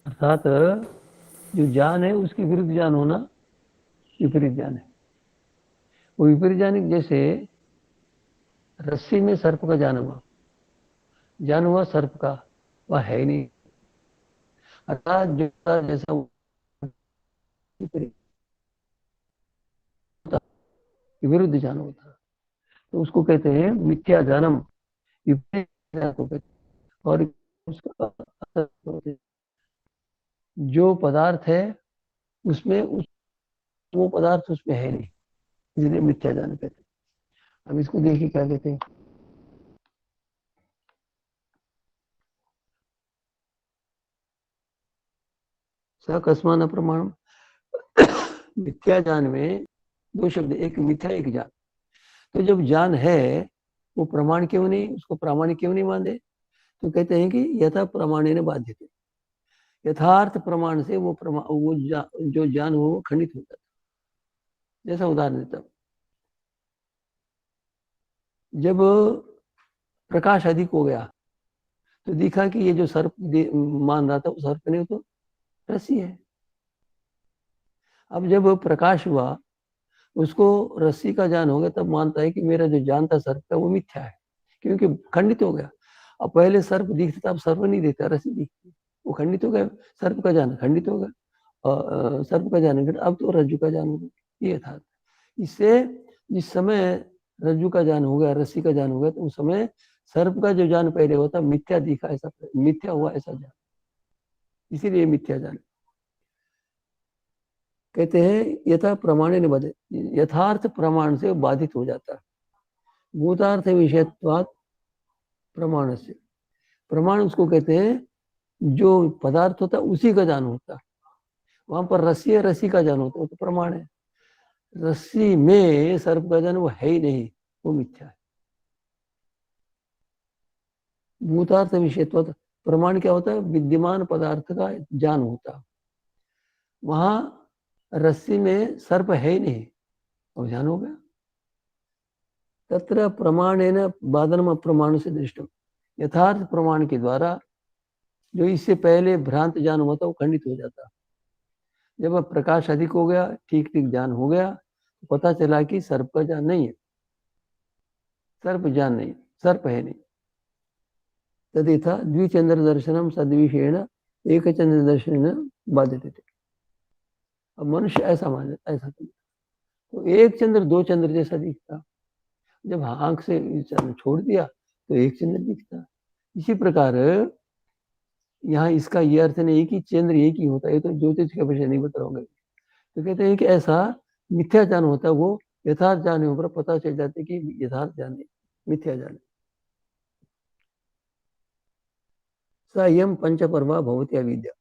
अर्थात जो ज्ञान है उसकी विरुद्ध ज्ञान होना विपरीत ज्ञान है। वो विपरीत ज्ञान जैसे रस्सी में सर्प का ज्ञान हुआ सर्प का, वह है ही नहीं। अर्थात जो जैसा विरुद्ध ज्ञान होता है, तो उसको कहते हैं मिथ्या ज्ञानम, विपरीत ज्ञान को कहते हैं। और उसका जो पदार्थ है उसमें वो पदार्थ उसमें है नहीं, इसलिए मिथ्या ज्ञान कहते हैं। अब इसको देखिए क्या कहते हैं। सकस्मान प्रमाण। मिथ्या ज्ञान में दो शब्द, एक मिथ्या एक ज्ञान। तो जब ज्ञान है वो प्रमाण क्यों नहीं, उसको प्रामाणिक क्यों नहीं मानते? तो कहते हैं कि यथा प्रमाणे ने बाध्य थे, यथार्थ प्रमाण से वो जो ज्ञान हो वो खंडित हो जाता। जैसा उदाहरण देता हूं, जब प्रकाश अधिक हो गया तो दिखा कि ये जो सर्प मान रहा था वो सर्प नहीं, तो रस्सी है। अब जब प्रकाश हुआ उसको रस्सी का ज्ञान हो गया, तब मानता है कि मेरा जो ज्ञान था सर्प का वो मिथ्या है, क्योंकि खंडित हो गया। अब पहले सर्प दिखता था, अब सर्प नहीं दिखता, रस्सी दिखती, वो खंडित हो गया, सर्प का ज्ञान खंडित हो गया, और सर्प का ज्ञान अब तो रज्जु का ज्ञान हो गया। ये था। इससे जिस समय रज्जु का ज्ञान हो गया, रस्सी का ज्ञान हो गया, तो उस समय सर्प का जो ज्ञान पहले होता मिथ्या दिखा, ऐसा मिथ्या हुआ ऐसा ज्ञान, इसीलिए मिथ्या ज्ञान कहते हैं। यथा प्रमाण ने बदे, यथार्थ प्रमाण से बाधित हो जाता है। भूतार्थ विषयत्वात् प्रमाण से, प्रमाण उसको कहते हैं जो पदार्थ होता है उसी का ज्ञान होता है। वहां पर रस्सी है, रस्सी का ज्ञान होता है, तो प्रमाण है। रस्सी में सर्प का ज्ञान वो है ही नहीं, वो मिथ्या है। भूतार्थ विषयत्वात् प्रमाण क्या होता है? विद्यमान पदार्थ का ज्ञान होता है। वहां रस्सी में सर्प है ही नहीं, और ज्ञान हो गया। तत्र प्रमाणेन बाधनम अप्रमाण से दृष्टम, यथार्थ प्रमाण के द्वारा जो इससे पहले भ्रांत ज्ञान हुआ था वो खंडित हो जाता। जब अब प्रकाश अधिक हो गया, ठीक ठीक ज्ञान हो गया, तो पता चला कि सर्प का ज्ञान नहीं है, सर्प ज्ञान नहीं, सर्प है नहीं। तदेथा द्विचंद्र दर्शनम सद्विषेण एक चंद्र दर्शन बाध्यते थे। अब मनुष्य ऐसा मान ऐसा तो एक चंद्र दो चंद्र जैसा दिखता, जब आंख से चंद्र छोड़ दिया तो एक चंद्र दिखता। इसी प्रकार यहाँ इसका ये अर्थ नहीं कि चंद्र एक ही होता है, तो ज्योतिष का विषय नहीं बता रहा, तो कहते हैं कि ऐसा मिथ्या ज्ञान होता है, वो यथार्थ ज्ञान ऊपर पता चल जाता है कि यथार्थ ज्ञान नहीं, मिथ्या ज्ञान। सयम पंचपर्वा भवती अविद्या,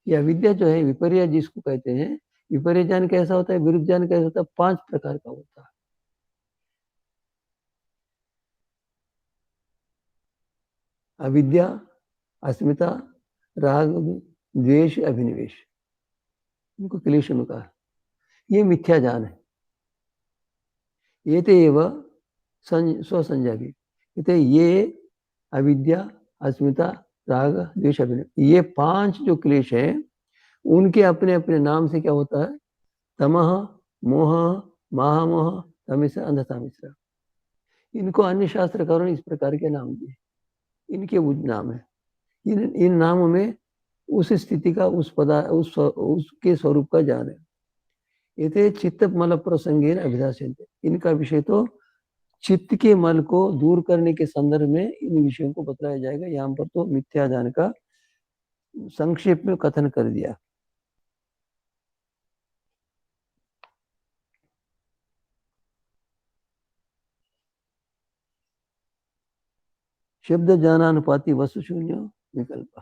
यह अविद्या जो है विपर्य जिसको कहते हैं, विपर्य ज्ञान कैसा होता है, विरुद्ध ज्ञान कैसा होता है, 5 प्रकार का होता है। अविद्या, अस्मिता, राग, द्वेष, अभिनिवेश, इनको क्लेश में कहा, ये मिथ्या ज्ञान है। ये तेव स्वसंज्ञा भी कहते ये अविद्या, अस्मिता, राग, द्वेष, अभिनिवेश, ये 5 जो क्लेश है उनके अपने अपने नाम से क्या होता है, तमह, मोह, महामोह, तमिश्र, अंधतामिश्र। इनको अन्य शास्त्रकारों ने इस प्रकार के नाम दिए, इनके वो नाम है। इन नामों में उस स्थिति का उसके स्वरूप का ज्ञान है। ये चित्त मल प्रसंगेन अभिधास्यन्ते, इनका विषय तो चित्त के मल को दूर करने के संदर्भ में इन विषयों को बताया जाएगा। यहाँ पर तो मिथ्या ज्ञान का संक्षेप में कथन कर दिया। शब्द ज्ञानानुपाति वस्तु शून्य विकल्प,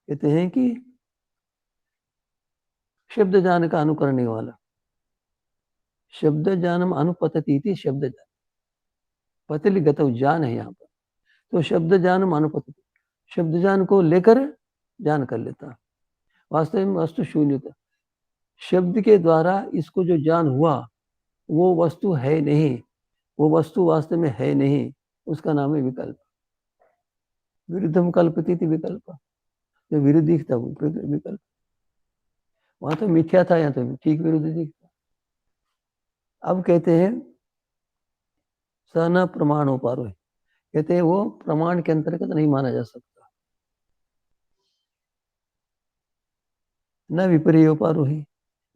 कहते हैं कि शब्द ज्ञान का अनुकरने वाला, शब्द ज्ञानम अनुपतति थी, शब्द ज्ञान पतली गत ज्ञान है यहाँ पर, तो शब्द ज्ञानम अनुपतति, शब्द ज्ञान को लेकर ज्ञान कर लेता, वास्तव में वस्तु शून्य था। शब्द के द्वारा इसको जो ज्ञान हुआ वो वस्तु है नहीं, वो वस्तु वास्तव में है नहीं, उसका नाम है विकल्प। विरुद्धम कल्पति थी विकल्प, जो विरुद्ध दिखता वो विकल्प, वहां तो मिथ्या था, यहाँ तो ठीक विरुद्ध दिखता। अब कहते हैं स न प्रमाणोपारो, कहते हैं वो प्रमाण के अंतर्गत नहीं माना जा सकता। न विपर्योपारो ही,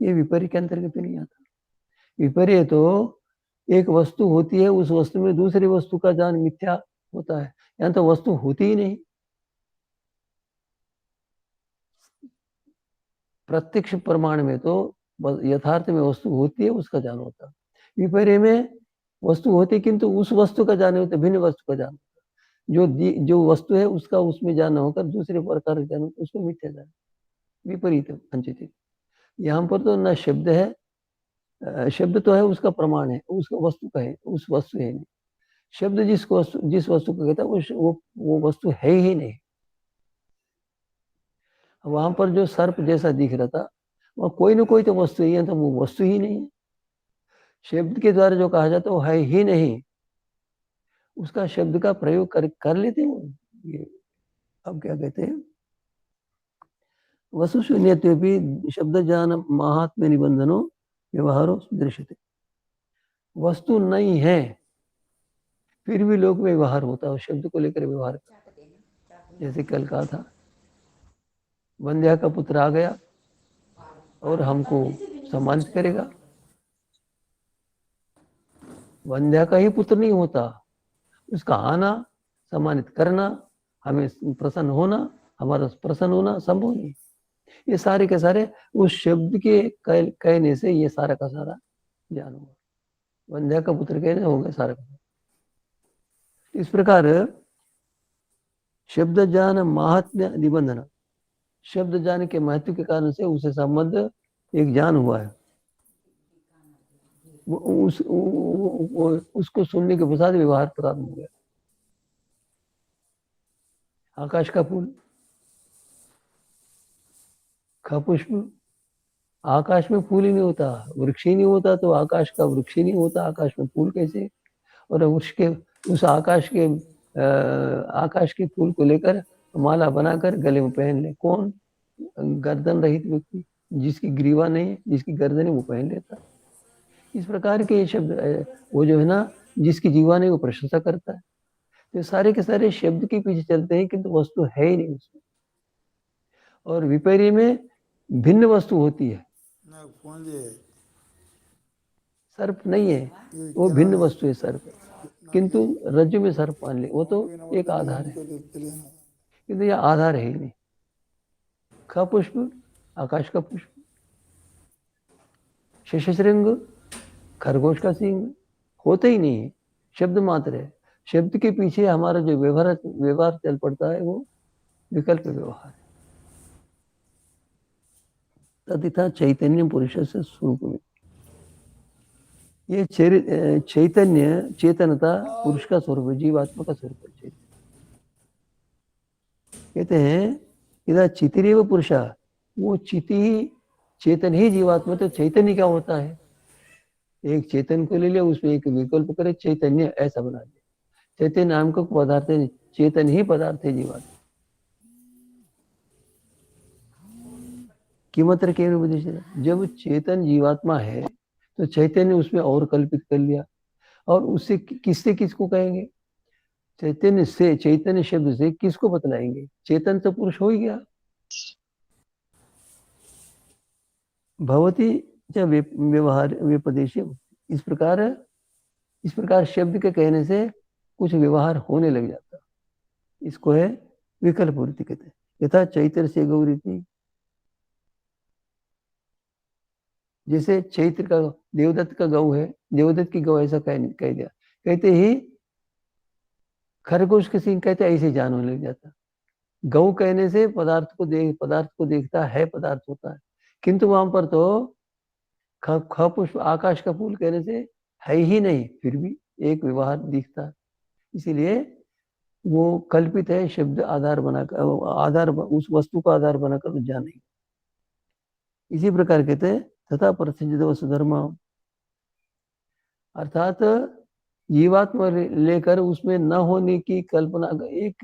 ये विपर्य के अंतर्गत नहीं आता। विपर्य तो एक वस्तु होती है, उस वस्तु में दूसरी वस्तु का ज्ञान मिथ्या होता है, यहाँ तो वस्तु होती ही नहीं। प्रत्यक्ष प्रमाण में तो यथार्थ में वस्तु होती है, उसका ज्ञान होता है। विपर्य में वस्तु होती किंतु उस वस्तु का ज्ञान होता, भिन्न वस्तु का ज्ञान होता, जो वस्तु है उसका उसमें ज्ञान होकर दूसरे प्रकार का ज्ञान होता, उसको मिथ्या ज्ञान, विपरीत अंचित। यहाँ पर तो न शब्द है, शब्द तो है उसका प्रमाण है, उसका वस्तु का है, उस वस्तु है नहीं। शब्द जिस वस्तु को कहता है वो वस्तु है ही नहीं। वहां पर जो सर्प जैसा दिख रहा था वह कोई ना कोई तो वस्तु ही है, तो वो वस्तु ही नहीं है। शब्द के द्वारा जो कहा जाता है वो है ही नहीं, उसका शब्द का प्रयोग कर लेते हैं ये। अब क्या कहते हैं, वस्तु शून्य शब्द ज्ञान महात्म्य निबंधनो व्यवहारो दृश्यते, वस्तु नहीं है फिर भी लोग व्यवहार होता है, शब्द को लेकर व्यवहार का। जैसे कल कहा था, वंध्या का पुत्र आ गया और हमको सम्मानित करेगा। वंध्या का ही पुत्र नहीं होता, उसका आना, सम्मानित करना, हमें प्रसन्न होना, हमारा प्रसन्न होना संभव नहीं। ये सारे के सारे उस शब्द के कहने से ये सारा का सारा ज्ञान होगा। वंध्या का पुत्र कहने हो गया सारा का। इस प्रकार शब्द ज्ञान महात्म्य निबंधन, शब्द ज्ञान के महत्व के कारण से उसे संबंध एक ज्ञान हुआ है, उसको सुनने के पश्चात व्यवहार प्रारंभ हो गया। आकाश का फूल, का पुष्प, आकाश में फूल ही नहीं होता, वृक्ष ही नहीं होता तो आकाश का वृक्ष ही नहीं होता, आकाश में फूल कैसे? और वृक्ष के उस आकाश के फूल को लेकर माला बनाकर गले में पहन ले, कौन? गर्दन रहित व्यक्ति, जिसकी ग्रीवा नहीं, जिसकी गर्दन है, वो पहन लेता। इस प्रकार के ये शब्द, वो जो है ना, जिसकी जीवा नहीं वो प्रशंसा करता है। तो सारे के सारे शब्द के पीछे चलते हैं, किंतु वस्तु है ही नहीं उसमें। और विपर्य में भिन्न वस्तु होती है, सर्प नहीं है, वो भिन्न वस्तु है सर्प, किंतु रज्जु में सर्प मान ले, वो तो एक आधार है, किंतु यह आधार है ही नहीं। ख पुष्प आकाश का पुष्प, शेषशृंग खरगोश का सिंह, होता ही नहीं है, शब्द मात्र है। शब्द के पीछे हमारा जो व्यवहार चल पड़ता है वो विकल्प व्यवहार है। तथा चैतन्य पुरुष से स्वरूप में, ये चैतन्य चेतनता पुरुष का स्वरूप है, जीवात्मा का स्वरूप है। कहते हैं इधर चितिरेव पुरुषा, वो चिति चेतन ही जीवात्मा, तो चैतन्य क्या होता है? एक चेतन को ले लिया, उसमें एक विकल्प करे चैतन्य, ऐसा बना दिया। चैतन्य नाम का पदार्थ है, चेतन ही पदार्थ है जीवात्मा। किमत्र केवल, जब चेतन जीवात्मा है तो चैतन्य उसमें और कल्पित कर लिया, और उससे किससे किसको कहेंगे? चैतन्य से, चैतन्य शब्द से किसको बतलाएंगे? चेतन तो पुरुष हो ही गया। भवती जब व्यवहार व्यपदेश, इस प्रकार शब्द के कहने से कुछ व्यवहार होने लग जाता, इसको है विकल्प वृत्ति कहते हैं। यथा चैत्र से गौरी थी, जैसे चैत्र का देवदत्त का गौ है, देवदत्त की गौ, ऐसा कह दिया, कहते ही खरगोश के सिंह कहते ऐसे जान होने लग जाता। गौ कहने से पदार्थ को देखता है, पदार्थ होता है, किंतु वहां पर तो ख पुष्प आकाश का फूल कहने से है ही नहीं, फिर भी एक व्यवहार दिखता है। इसीलिए वो कल्पित है, शब्द आधार बनाकर, उस वस्तु का आधार बनाकर जाने। इसी प्रकार कहते हैं तथा प्रसिद्ध वसुधर्म, अर्थात जीवात्मा लेकर उसमें न होने की कल्पना, एक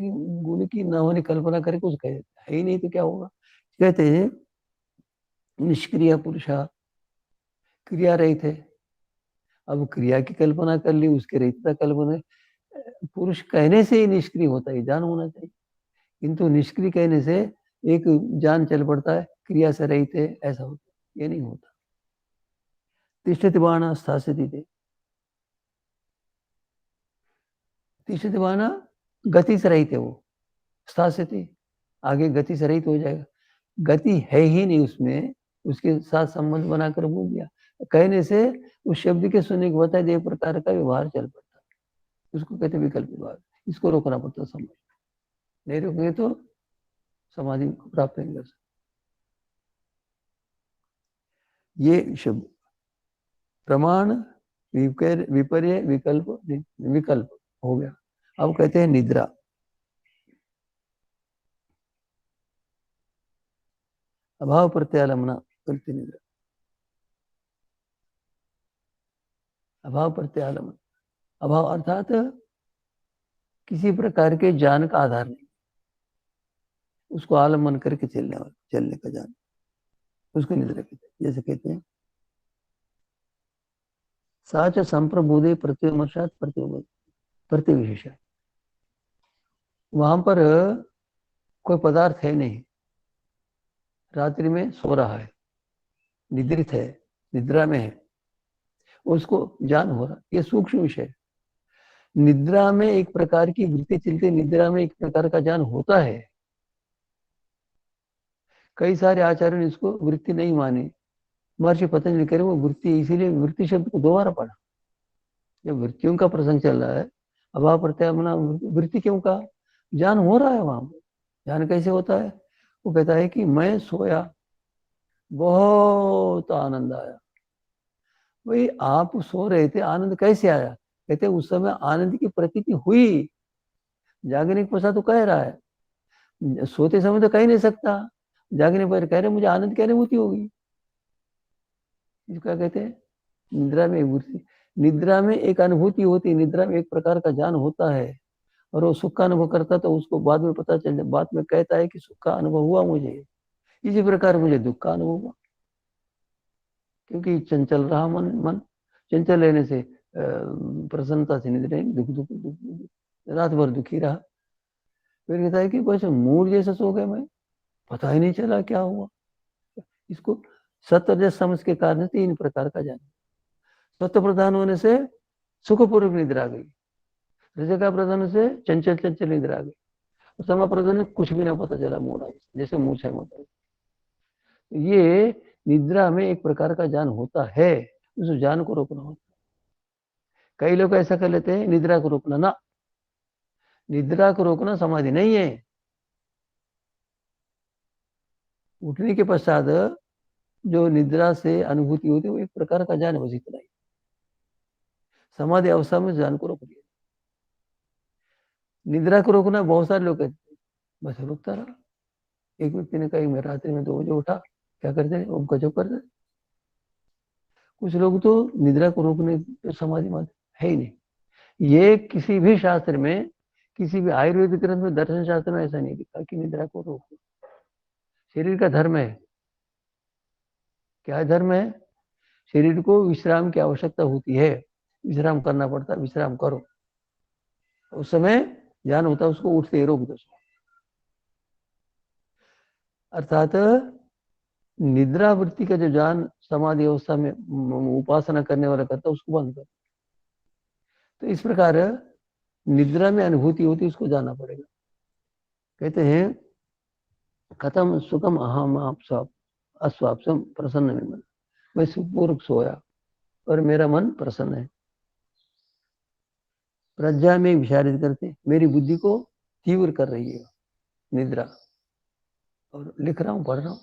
गुण की न होने कल्पना करके कुछ कह देता है ही नहीं, तो क्या होगा? कहते हैं निष्क्रिय पुरुषा, क्रिया रहित है। अब क्रिया की कल्पना कर ली, उसके रहितता कल्पना, पुरुष कहने से ही निष्क्रिय होता है, ज्ञान होना चाहिए, किंतु निष्क्रिय कहने से एक ज्ञान चल पड़ता है, क्रिया से रहित है, ऐसा होता है, ये नहीं होता। तिष्ठति बाण स्थास्यति थे, तिष्ठति बाण गति से रहित है, वो स्थास्यति आगे गति से रहित हो जाएगा, गति है ही नहीं उसमें, उसके साथ संबंध बनाकर बोल दिया, कहने से उस शब्द के सुनने के बाद एक प्रकार का व्यवहार चल पड़ता, उसको कहते विकल्प व्यवहार। इसको रोकना पड़ता, समझ नहीं रोकेंगे तो समाधि को प्राप्त नहीं कर सकते। ये शब्द प्रमाण विपर्य विकल्प हो गया। अब कहते हैं निद्रा, अभाव प्रत्यालंबना करती निद्रा, अभाव प्रत्यालंबन, अभाव अर्थात किसी प्रकार के ज्ञान का आधार नहीं, उसको आलम्बन करके चलने का ज्ञान, उसको निद्रा कहते हैं। जैसे कहते हैं साच संप्रबोधे प्रतिविमर्शात प्रतिविशेष, वहां पर कोई पदार्थ है नहीं, रात्रि में सो रहा है, निद्रित है, निद्रा में है, उसको ज्ञान हो रहा, ये सूक्ष्म विषय। निद्रा में एक प्रकार की वृत्ति चलती, निद्रा में एक प्रकार का ज्ञान होता है। कई सारे आचार्यों ने इसको वृत्ति नहीं मानी, महर्षि पतंजलि कह रहे वो वृत्ति, इसीलिए वृत्ति शब्द को दोबारा पढ़ा। जब वृत्तियों का प्रसंग चल रहा है, अभाव प्रत्यामना, वृत्ति क्यों कहा? ज्ञान हो रहा है वहां पर। ज्ञान कैसे होता है? वो कहता है कि मैं सोया, बहुत आनंद आया। भाई आप सो रहे थे, आनंद कैसे आया? कहते उस समय आनंद की प्रतीति हुई, जागने के पश्चात तो कह रहा है, सोते समय तो कह नहीं सकता, जागने पर कह रहे मुझे आनंद की अनुभूति होगी। इसको क्या कहते हैं? निद्रा में वृत्ति। निद्रा में एक अनुभूति होती है, निद्रा में एक प्रकार का ज्ञान होता है, और वो सुख का अनुभव करता तो उसको बाद में पता चल, बाद में कहता है कि सुख का अनुभव हुआ मुझे, इसी प्रकार मुझे दुख का अनुभव हुआ, क्योंकि चंचल रहा मन चंचल रहने से प्रसन्नता से निद्रा, दुख दुख दुख दुख रात भर दुखी रहा। फिर कहता है कि बस मूड जैसा सो गए, मैं पता ही नहीं चला क्या हुआ। इसको सत्य समझ के कारण 3 प्रकार का ज्ञान। सत्य प्रधान होने से सुखपूर्वक निद्रा आ गई, रज का प्रधान से चंचल चंचल निद्रा आ गई, और समा प्रधान कुछ भी ना पता चला, मूड जैसे मूर्छा होता है। ये निद्रा में एक प्रकार का ज्ञान होता है, उस ज्ञान को रोकना होता है। कई लोग ऐसा कर लेते हैं, निद्रा को रोकना ना, निद्रा को रोकना समाधि नहीं है। उठने के पश्चात जो निद्रा से अनुभूति होती है वो एक प्रकार का ज्ञान, बस इतना ही। समाधि अवस्था में ज्ञान को रोक दिया। निद्रा को रोकना बहुत सारे लोग कहते हैं, बस रुकता रहा। एक व्यक्ति ने कहा मैं रात्रि में 2 बजे उठा, क्या करते हैं, ओम गजब करते। कुछ लोग तो निद्रा को रोकने तो समाधि मानते है ही नहीं। ये किसी भी शास्त्र में, किसी भी आयुर्वेदिक ग्रंथ में, दर्शन शास्त्र में ऐसा नहीं लिखा कि निद्रा को रोको। शरीर का धर्म है, क्या धर्म है? शरीर को विश्राम की आवश्यकता होती है, विश्राम करना पड़ता है, विश्राम करो। उस समय ज्ञान होता है, उसको उठते ही रोक दो। अर्थात निद्रा वृत्ति का जो ज्ञान समाधि अवस्था में उपासना करने वाला करता है, उसको बंद कर। तो इस प्रकार निद्रा में अनुभूति होती है, उसको जानना पड़ेगा। कहते हैं कथम सुखम अहम आप अस्वापसम प्रसन्न में मन, मैं सुखपूर्वक सोया और मेरा मन प्रसन्न है। प्रज्ञा में विचारित करते, मेरी बुद्धि को तीव्र कर रही है निद्रा, और लिख रहा हूं, पढ़ रहा हूं।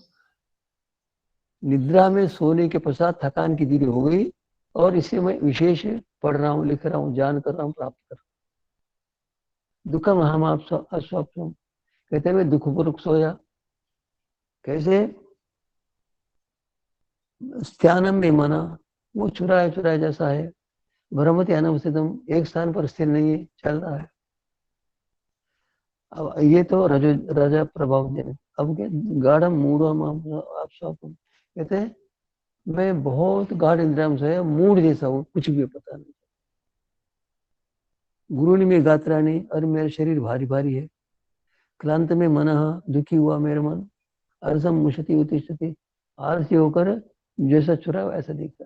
निद्रा में सोने के पश्चात थकान की दूरी हो गई, और इसे मैं विशेष पढ़ रहा हूं, लिख रहा हूं, जान कर रहा हूं, प्राप्त कर रहा हूं। दुखम हम आप अस्वापसम, कहते हैं मैं दुखपूर्वक सोया। कैसे? स्थानम में मना, वो चुराया चुराया जैसा है। भ्रमति अनवस्थितम, एक स्थान पर स्थिर नहीं है, चल रहा है। अब ये तो रजा प्रभाव जनित। अब क्या? गाढ़ मूढ़ आप कहते हैं मैं बहुत गाढ़ निद्रा से मूड जैसा हूँ, कुछ भी पता नहीं। गुरु ने में गात्राणी, और मेरा शरीर भारी भारी है। क्लांत में मन, दुखी हुआ मेरा मन। अरसम मुशति उत्तिष्ठति, आलसी होकर जैसा चुरा ऐसा दिखता।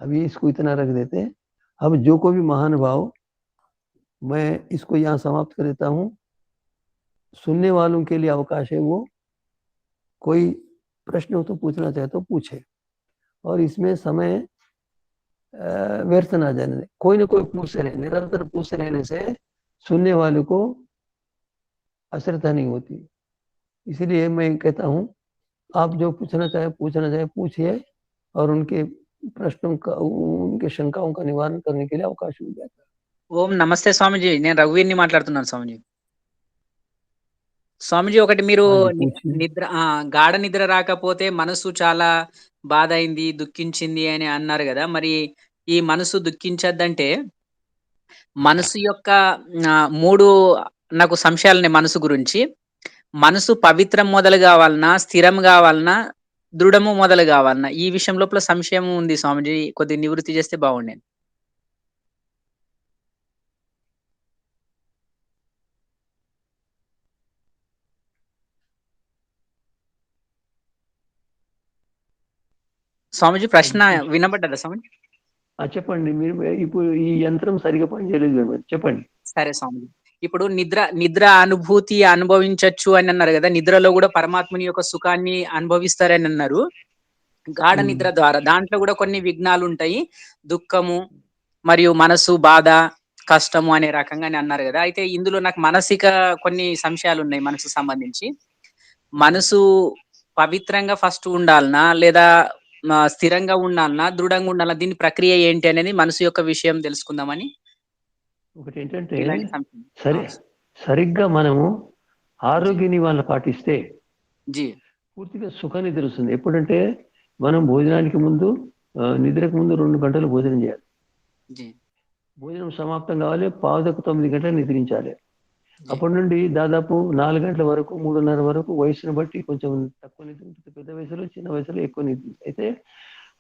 अभी इसको इतना रख देते हैं। अब जो कोई भी महान भाव, मैं इसको यहाँ समाप्त कर देता हूँ। सुनने वालों के लिए अवकाश है, वो कोई प्रश्न हो तो पूछना चाहे तो पूछे, और इसमें समय व्यर्थ ना जाने दे। कोई ना कोई पूछते रहे, निरंतर पूछते रहने से सुनने वाले को अश्रद्धा नहीं होती। इसलिए मैं कहता हूँ, आप जो पूछना चाहे पूछिए, और उनके प्रश्नों का, उनके शंकाओं का निवारण करने के लिए अवकाश मिल जाता है। ఓం నమస్తే స్వామిజీ, నేను రఘువీర్ని మాట్లాడుతున్నాను స్వామిజీ. స్వామిజీ, ఒకటి మీరు हाँ जी, पूछिए। నిద్ర గాఢ నిద్ర రాకపోతే మనసు చాలా బాధ అయింది, దుఃఖించింది అని అన్నారు కదా. మరి ఈ మనసు దుఃఖించద్దంటే మనసు యొక్క 3 నాకు సంశయాలున్నాయి మనసు గురించి. మనసు పవిత్రం మొదలు కావాలనా, స్థిరం కావాలనా, దృఢము మొదలు కావాలనా? ఈ విషయం లోపల సంశయం ఉంది స్వామిజీ, కొద్దిగా నివృత్తి చేస్తే బాగుండేది. స్వామిజీ, ప్రశ్న వినబడ్డదా స్వామిజీ? చెప్పండి. మీరు ఇప్పుడు ఈ యంత్రం సరిగా పనిచేయలేదు, చెప్పండి. సరే స్వామిజీ. ఇప్పుడు నిద్ర అనుభూతి అనుభవించొచ్చు అని అన్నారు కదా. నిద్రలో కూడా పరమాత్ముని యొక్క సుఖాన్ని అనుభవిస్తారని అన్నారు. గాఢ నిద్ర ద్వారా దాంట్లో కూడా కొన్ని విఘ్నాలు ఉంటాయి, దుఃఖము మరియు మనసు బాధ, కష్టము అనే రకంగా అన్నారు కదా. అయితే ఇందులో నాకు మానసిక కొన్ని సంశయాలు ఉన్నాయి మనసు సంబంధించి. మనసు పవిత్రంగా ఫస్ట్ ఉండాలనా, లేదా స్థిరంగా ఉండాలనా, దృఢంగా ఉండాలనా? దీని ప్రక్రియ ఏంటి అనేది మనసు యొక్క విషయం తెలుసుకుందామని. ఒకటి ఏంటంటే, ఇలాంటి సరిగ్గా మనము ఆరోగ్య నియమాలను పాటిస్తే జీ పూర్తిగా సుఖ నిద్ర వస్తుంది. ఎప్పుడంటే మనం భోజనానికి ముందు నిద్రకు ముందు 2 గంటలు భోజనం చేయాలి. జీ భోజనం సమాప్తం కావాలి, 8:45 గంటలు నిద్రించాలి. జీ అప్పటి నుండి దాదాపు 4 గంటల వరకు 3:30 వరకు వయసును బట్టి కొంచెం తక్కువ నిద్ర ఉంటుంది. పెద్ద వయసులో చిన్న వయసులో ఎక్కువ నిద్ర. అయితే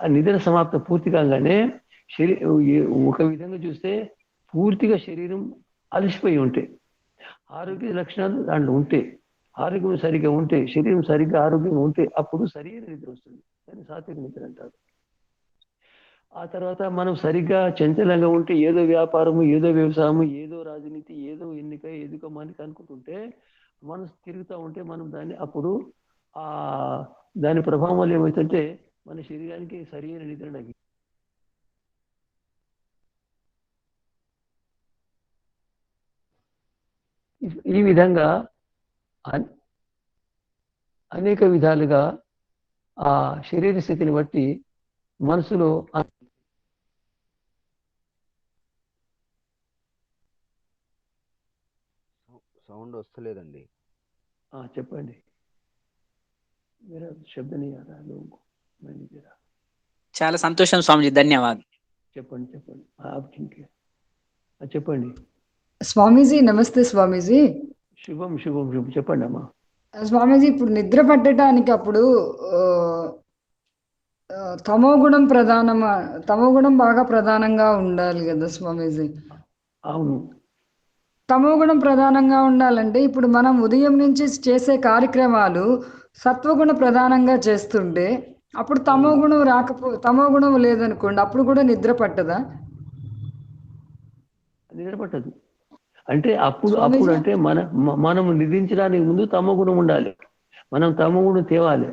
ఆ నిద్ర సమాప్తం పూర్తి కాగానే ఒక విధంగా చూస్తే పూర్తిగా శరీరం అలసిపోయి ఉంటే, ఆరోగ్య లక్షణాలు దాంట్లో ఉంటే, ఆరోగ్యం సరిగ్గా ఉంటే, శరీరం సరిగ్గా ఆరోగ్యంగా ఉంటే అప్పుడు సరైన నిద్ర వస్తుంది. దాన్ని సాత్విక నిద్ర అంటారు. ఆ తర్వాత మనం సరిగ్గా చంచలంగా ఉంటే ఏదో వ్యాపారము, ఏదో వ్యవసాయము, ఏదో రాజనీతి, ఏదో ఎన్నిక, ఏదో మనకి అనుకుంటుంటే మనసు తిరుగుతూ ఉంటే మనం దాన్ని అప్పుడు ఆ దాని ప్రభావం వల్ల ఏమవుతుంటే మన శరీరానికి సరైన నిద్ర లభిస్తుంది. ఈ విధంగా అనేక విధాలుగా ఆ శరీర స్థితిని బట్టి మనసులో సౌండ్ వస్తలేదండి. చెప్పండి. చాలా సంతోషం స్వామిజీ, ధన్యవాదాలు. చెప్పండి. చెప్పండి స్వామీజీ. నమస్తే స్వామీజీ. శుభం. చెప్పండి అమ్మా. స్వామీజీ, ఇప్పుడు నిద్ర పట్టడానికి అప్పుడు తమో గుణం బాగా ప్రధానంగా ఉండాలి కదా స్వామీజీ? అవును. తమో గుణం ప్రధానంగా ఉండాలంటే ఇప్పుడు మనం ఉదయం నుంచి చేసే కార్యక్రమాలు సత్వగుణ ప్రధానంగా చేస్తుంటే అప్పుడు తమో గుణం లేదనుకోండి, అప్పుడు కూడా నిద్ర పట్టదా? నిద్ర పట్టదు. అంటే అప్పుడు అంటే మనం నిద్రించడానికి ముందు తమో గుణం ఉండాలి. మనం తమో గుణం తేవాలి.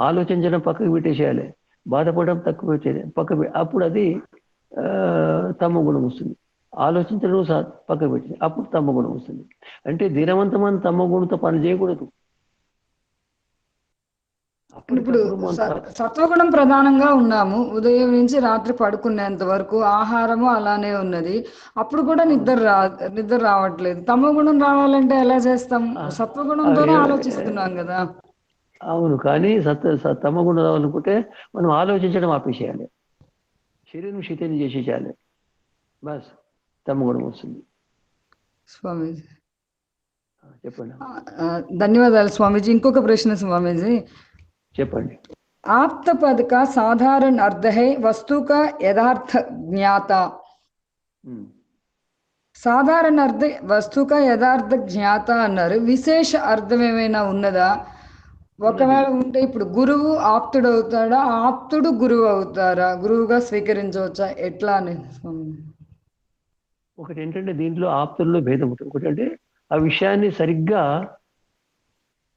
ఆలోచించడం పక్కకు పెట్టేసేయాలి, బాధపడడం తక్కువ పెట్టేది పక్కకు. అప్పుడు అది తమో గుణం వస్తుంది. ఆలోచించడం పక్కకు పెట్టేది, అప్పుడు తమో గుణం వస్తుంది. అంటే దినవంతం మనం తమో గుణంతో పని చేయకూడదు. ఇప్పుడు సత్వగుణం ప్రధానంగా ఉన్నాము, ఉదయం నుంచి రాత్రి పడుకునేంత వరకు ఆహారము అలానే ఉన్నది, అప్పుడు కూడా నిద్ర రావట్లేదు. తమో గుణం రావాలంటే ఎలా చేస్తాం? సత్వగుణంతోనే ఆలోచిస్తున్నాం కదా. అవును, కానీ తమో గుణం రావాలనుకుంటే మనం ఆలోచించడం ఆపేసేయాలి, శరీరం శిథిలం చేసేయాలి, బస్ తమో గుణం వస్తుంది. స్వామీజీ చెప్పండి. ధన్యవాదాలు స్వామీజీ. ఇంకొక ప్రశ్న స్వామీజీ, చెప్పండి. आप्त पद का साधारण अर्थ है वस्तु का यथार्थ ज्ञाता. సాధారణ అర్థ వస్తుక యథార్థ జ్ఞాత అన్నారు. విశేష అర్థం ఏమైనా ఉన్నదా? ఒకవేళ ఉంటే ఇప్పుడు గురువు ఆప్తుడు అవుతాడా, ఆప్తుడు గురువు అవుతారా, గురువుగా స్వీకరించవచ్చా, ఎట్లా అని? ఒకటి ఏంటంటే దీంట్లో ఆప్తుల్లో భేదం ఉంటుంది. ఒకటి అంటే ఆ విషయాన్ని సరిగ్గా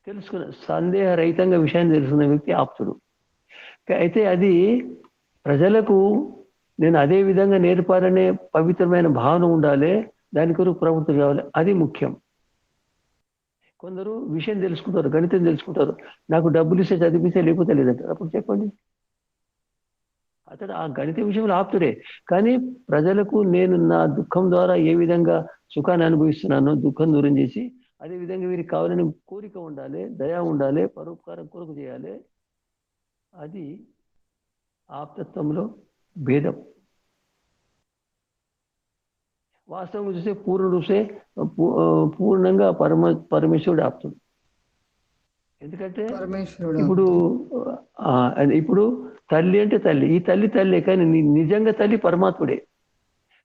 తెలుసుకున్న, సందేహరహితంగా విషయాన్ని తెలుసుకున్న వ్యక్తి ఆప్తుడు. అయితే అది ప్రజలకు నేను అదే విధంగా నేర్పాలనే పవిత్రమైన భావన ఉండాలి, దాని కొరకు ప్రవృత్తి కావాలి, అది ముఖ్యం. కొందరు విషయం తెలుసుకుంటారు, గణితం తెలుసుకుంటారు, నాకు డబ్బులు ఇస్తే చదివిస్తే లేకపోతే లేదంటారు. అప్పుడు చెప్పండి, అతడు ఆ గణిత విషయంలో ఆప్తుడే. కానీ ప్రజలకు నేను నా దుఃఖం ద్వారా ఏ విధంగా సుఖాన్ని అనుభవిస్తున్నానో దుఃఖం దూరం చేసి అదే విధంగా వీరికి కావాలని కోరిక ఉండాలి, దయ ఉండాలి, పరోపకారం కొరకు చేయాలి. అది ఆప్తత్వంలో భేదం. వాస్తవంగా చూస్తే పూర్ణంగా పరమేశ్వరుడు ఆప్తుడు. ఎందుకంటే ఇప్పుడు తల్లి అంటే తల్లి, ఈ తల్లి కానీ నిజంగా తల్లి పరమాత్ముడే.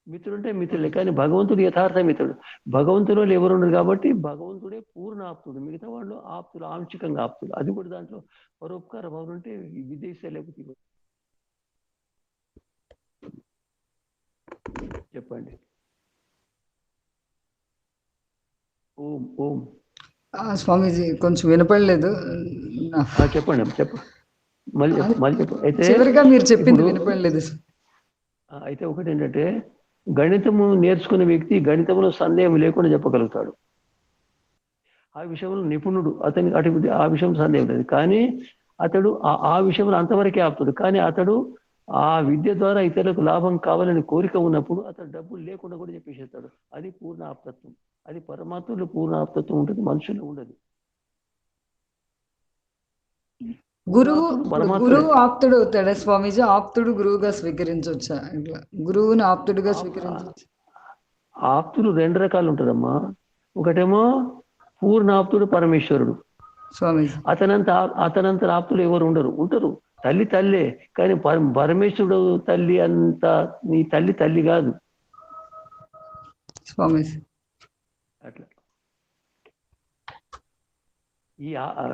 మిత్రుడు అంటే మిత్రుడే, కానీ భగవంతుడు యథార్థ మిత్రుడు. భగవంతుడు ఎవరు ఉన్నారు కాబట్టి భగవంతుడే పూర్ణ ఆప్తుడు, మిగతా వాళ్ళు ఆప్తులు, ఆంశికంగా ఆప్తులు. అది కూడా దాంట్లో పరోపకార భావన ఉంటే విదేశీ లేకపోతే. చెప్పండి. ఓం ఓం. స్వామీజీ కొంచెం వినపడలేదు, చెప్పండి. మళ్ళీ చెప్పండి. అయితే చివరిగా మీరు చెప్పింది వినపడలేదు. అయితే ఒకటి ఏంటంటే గణితము నేర్చుకునే వ్యక్తి గణితంలో సందేహం లేకుండా చెప్పగలుగుతాడు, ఆ విషయంలో నిపుణుడు. అతనికి ఆ విషయంలో సందేహం లేదు, కానీ అతడు ఆ విషయంలో అంతవరకే ఆపుతాడు. కానీ అతడు ఆ విద్య ద్వారా ఇతరులకు లాభం కావాలని కోరిక ఉన్నప్పుడు అతడు డబ్బులు లేకుండా కూడా చెప్పేసేస్తాడు. అది పూర్ణ ఆప్తత్వం. అది పరమాత్మలో పూర్ణ ఆప్తత్వం ఉంటుంది, మనుషుల్లో ఉండదు. గురువు పరమాత్ముడే. గురువు ఆప్తుడు అవుతాడా స్వామీజీ? ఆప్తుడు గురువుగా స్వీకరించవచ్చా? ఇట్లా గురువుని ఆప్తుడిగా స్వీకరించవచ్చు. ఆప్తులు రెండు రకాలు ఉంటుందమ్మా. ఒకటేమో పూర్ణ ఆప్తుడు పరమేశ్వరుడు. స్వామీజీ అతనంత ఆప్తులు ఎవరు ఉంటారు. తల్లి తల్లే, కానీ పరమేశ్వరుడు తల్లి అంత నీ తల్లి కాదు. స్వామీజీ అట్లా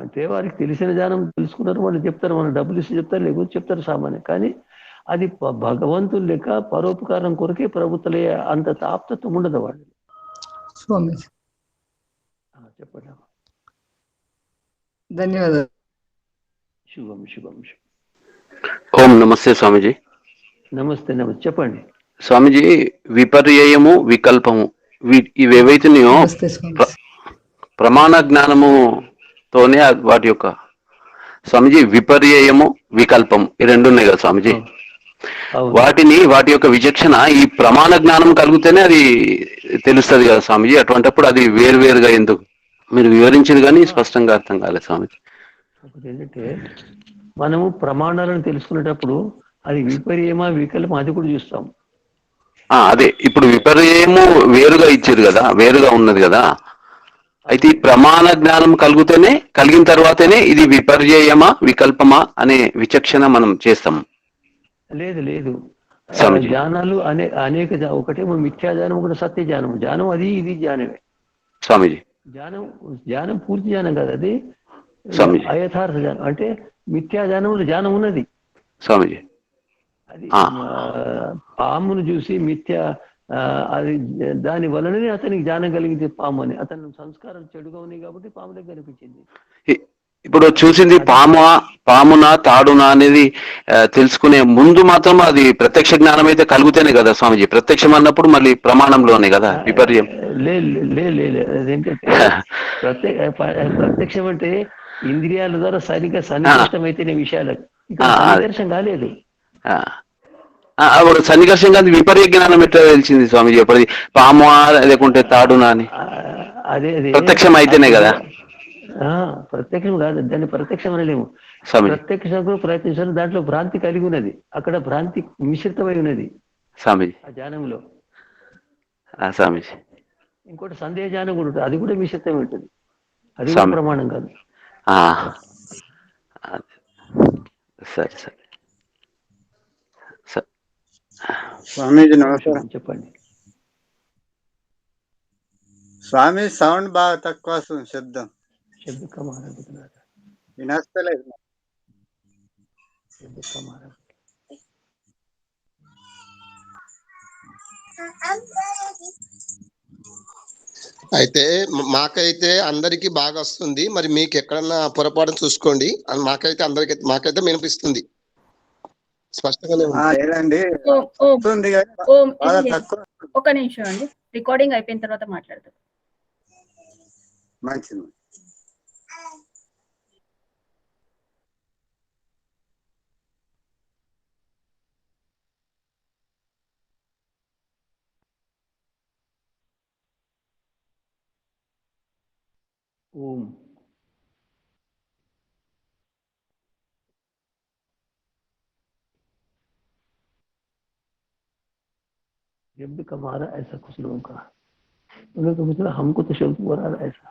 అంటే వారికి తెలిసిన జ్ఞానం తెలుసుకున్నారు, వాళ్ళు చెప్తారు, మనం డబ్బులు ఇచ్చి చెప్తారు, లేకపోతే చెప్తారు సామాన్యం. కానీ అది భగవంతుడు లెక్క పరోపకారం కొరకే ప్రభుత్వలే, అంత తాప్తత్వం ఉండదు వాళ్ళు. స్వామీజీ చెప్పండి. ధన్యవాదాలు. శుభం శుభం శుభం. ఓం నమస్తే స్వామిజీ. నమస్తే చెప్పండి స్వామిజీ. విపర్యయము వికల్పము ఇవి ఏవైతున్నాయో నమస్తే స్వామీజీ. ప్రమాణ జ్ఞానముతోనే వాటి యొక్క స్వామిజీ విపర్యయము వికల్పము ఈ రెండు ఉన్నాయి కదా స్వామిజీ. వాటి యొక్క విచక్షణ ఈ ప్రమాణ జ్ఞానం కలిగితేనే అది తెలుస్తుంది కదా స్వామిజీ. అటువంటిప్పుడు అది వేరువేరుగా ఎందుకు మీరు వివరించింది కానీ స్పష్టంగా అర్థం కాలేదు స్వామిజీ. ఏంటంటే మనము ప్రమాణాలను తెలుసుకునేటప్పుడు అది విపర్యమా వికల్పం అది కూడా చూస్తాం. అదే ఇప్పుడు విపర్యము వేరుగా ఇచ్చారు కదా, వేరుగా ఉన్నది కదా. అయితే ఈ ప్రమాణ జ్ఞానం కలిగిన తర్వాతనే ఇది విపర్యయమా వికల్పమా అనే విచక్షణ మనం చేస్తాం. లేదు జ్ఞానాలు అనేక ఒకటేమో మిథ్యాజ్ఞానం, ఒకటి సత్య జ్ఞానం. జ్ఞానం అది ఇది జ్ఞానమే స్వామిజీ. జ్ఞానం పూర్తి జ్ఞానం కాదు, అది అయథార్థ జ్ఞానం. అంటే మిథ్యాజ్ఞానంలో జ్ఞానం ఉన్నది స్వామిజీ. అది పామును చూసి అది దాని వలననే అతనికి జ్ఞానం కలిగింది పాము అని. అతని సంస్కారం చెడుగా ఉన్నాయి కాబట్టి పాము దగ్గర కనిపించింది. ఇప్పుడు చూసింది పామునా తాడునా అనేది తెలుసుకునే ముందు మాత్రం అది ప్రత్యక్ష జ్ఞానం అయితే కలుగుతేనే కదా స్వామిజీ. ప్రత్యక్షం అన్నప్పుడు మళ్ళీ ప్రమాణంలోనే కదా విపర్యం. అదేంటంటే ప్రత్యక్షం అంటే ఇంద్రియాల ద్వారా సరిగ్గా సన్నికష్టం అయితేనే విషయాలకు సన్నికర్షం కాలేదు. సన్నికర్షం కాదు, విపర్య జ్ఞానం ఎట్లా తెలిసింది స్వామిజీ? ఎప్పటి పాము లేకుంటే తాడునా అని అదే ప్రత్యక్షం అయితేనే కదా. ప్రత్యక్షం కాదు, దాన్ని ప్రత్యక్షం అనలేము. ప్రత్యక్షం ప్రయత్నించాలి, దాంట్లో భ్రాంతి కలిగి ఉన్నది, అక్కడ భ్రాంతి మిశ్రితమై ఉన్నది స్వామిజీ ఆ జ్ఞానంలో. స్వామిజీ ఇంకోటి సందేహ జ్ఞానం కూడా ఉంటుంది, అది కూడా మిశ్రితమై ఉంటుంది, అది కూడా ప్రమాణం కాదు. సరే సరే. స్వామీజీ నమస్కారం. చెప్పండి స్వామి. సౌండ్ బాగా తక్కువ వస్తుంది, శబ్దం వినస్తలేదు. అయితే మాకైతే అందరికి బాగా వస్తుంది, మరి మీకు ఎక్కడన్నా పొరపాటు చూసుకోండి. మాకైతే వినిపిస్తుంది, స్పష్టంగానే ఉంది. ఒక నిమిషం అండి, రికార్డింగ్ అయిపోయిన తర్వాత మాట్లాడతాం. మంచిది. ओम जब भी कमा रहा ऐसा कुछ लोगों का, उन्हें तो मतलब हमको तो शब्द बोला रहा ऐसा,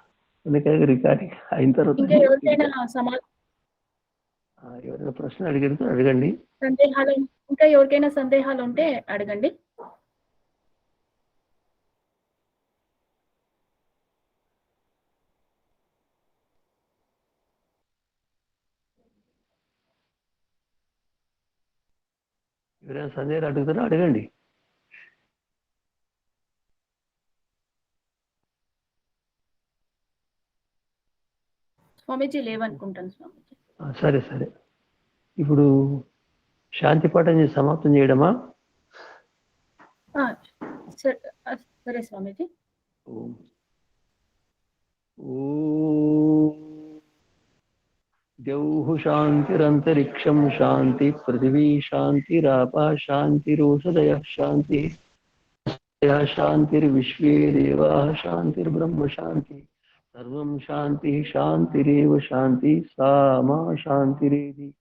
उन्हें कहेगा रिकॉर्डिंग అయిన తర్వాత ఎవరైనా ప్రశ్న అడిగితే అడగండి. ఇంకా ఎవరికైనా సందేహాలు ఉంటే అడగండి. ఎవరైనా సందేహాలు అడుగుతారో అడగండి. స్వామీజీ లేవనుకుంటాను స్వామీజీ. సరే సరే, ఇప్పుడు శాంతి పాఠం సమాప్తం చేయడమా? సరే స్వామీజీ. द्यौः शान्तिरन्तरिक्षं शान्ति पृथिवी शान्तिरापः शान्तिरोषधयः शान्तिः शान्तिर्विश्वे देवाः शान्तिर्ब्रह्म शान्ति सर्वं शान्तिः शान्तिरेव शान्तिः सा मा शान्तिरेधि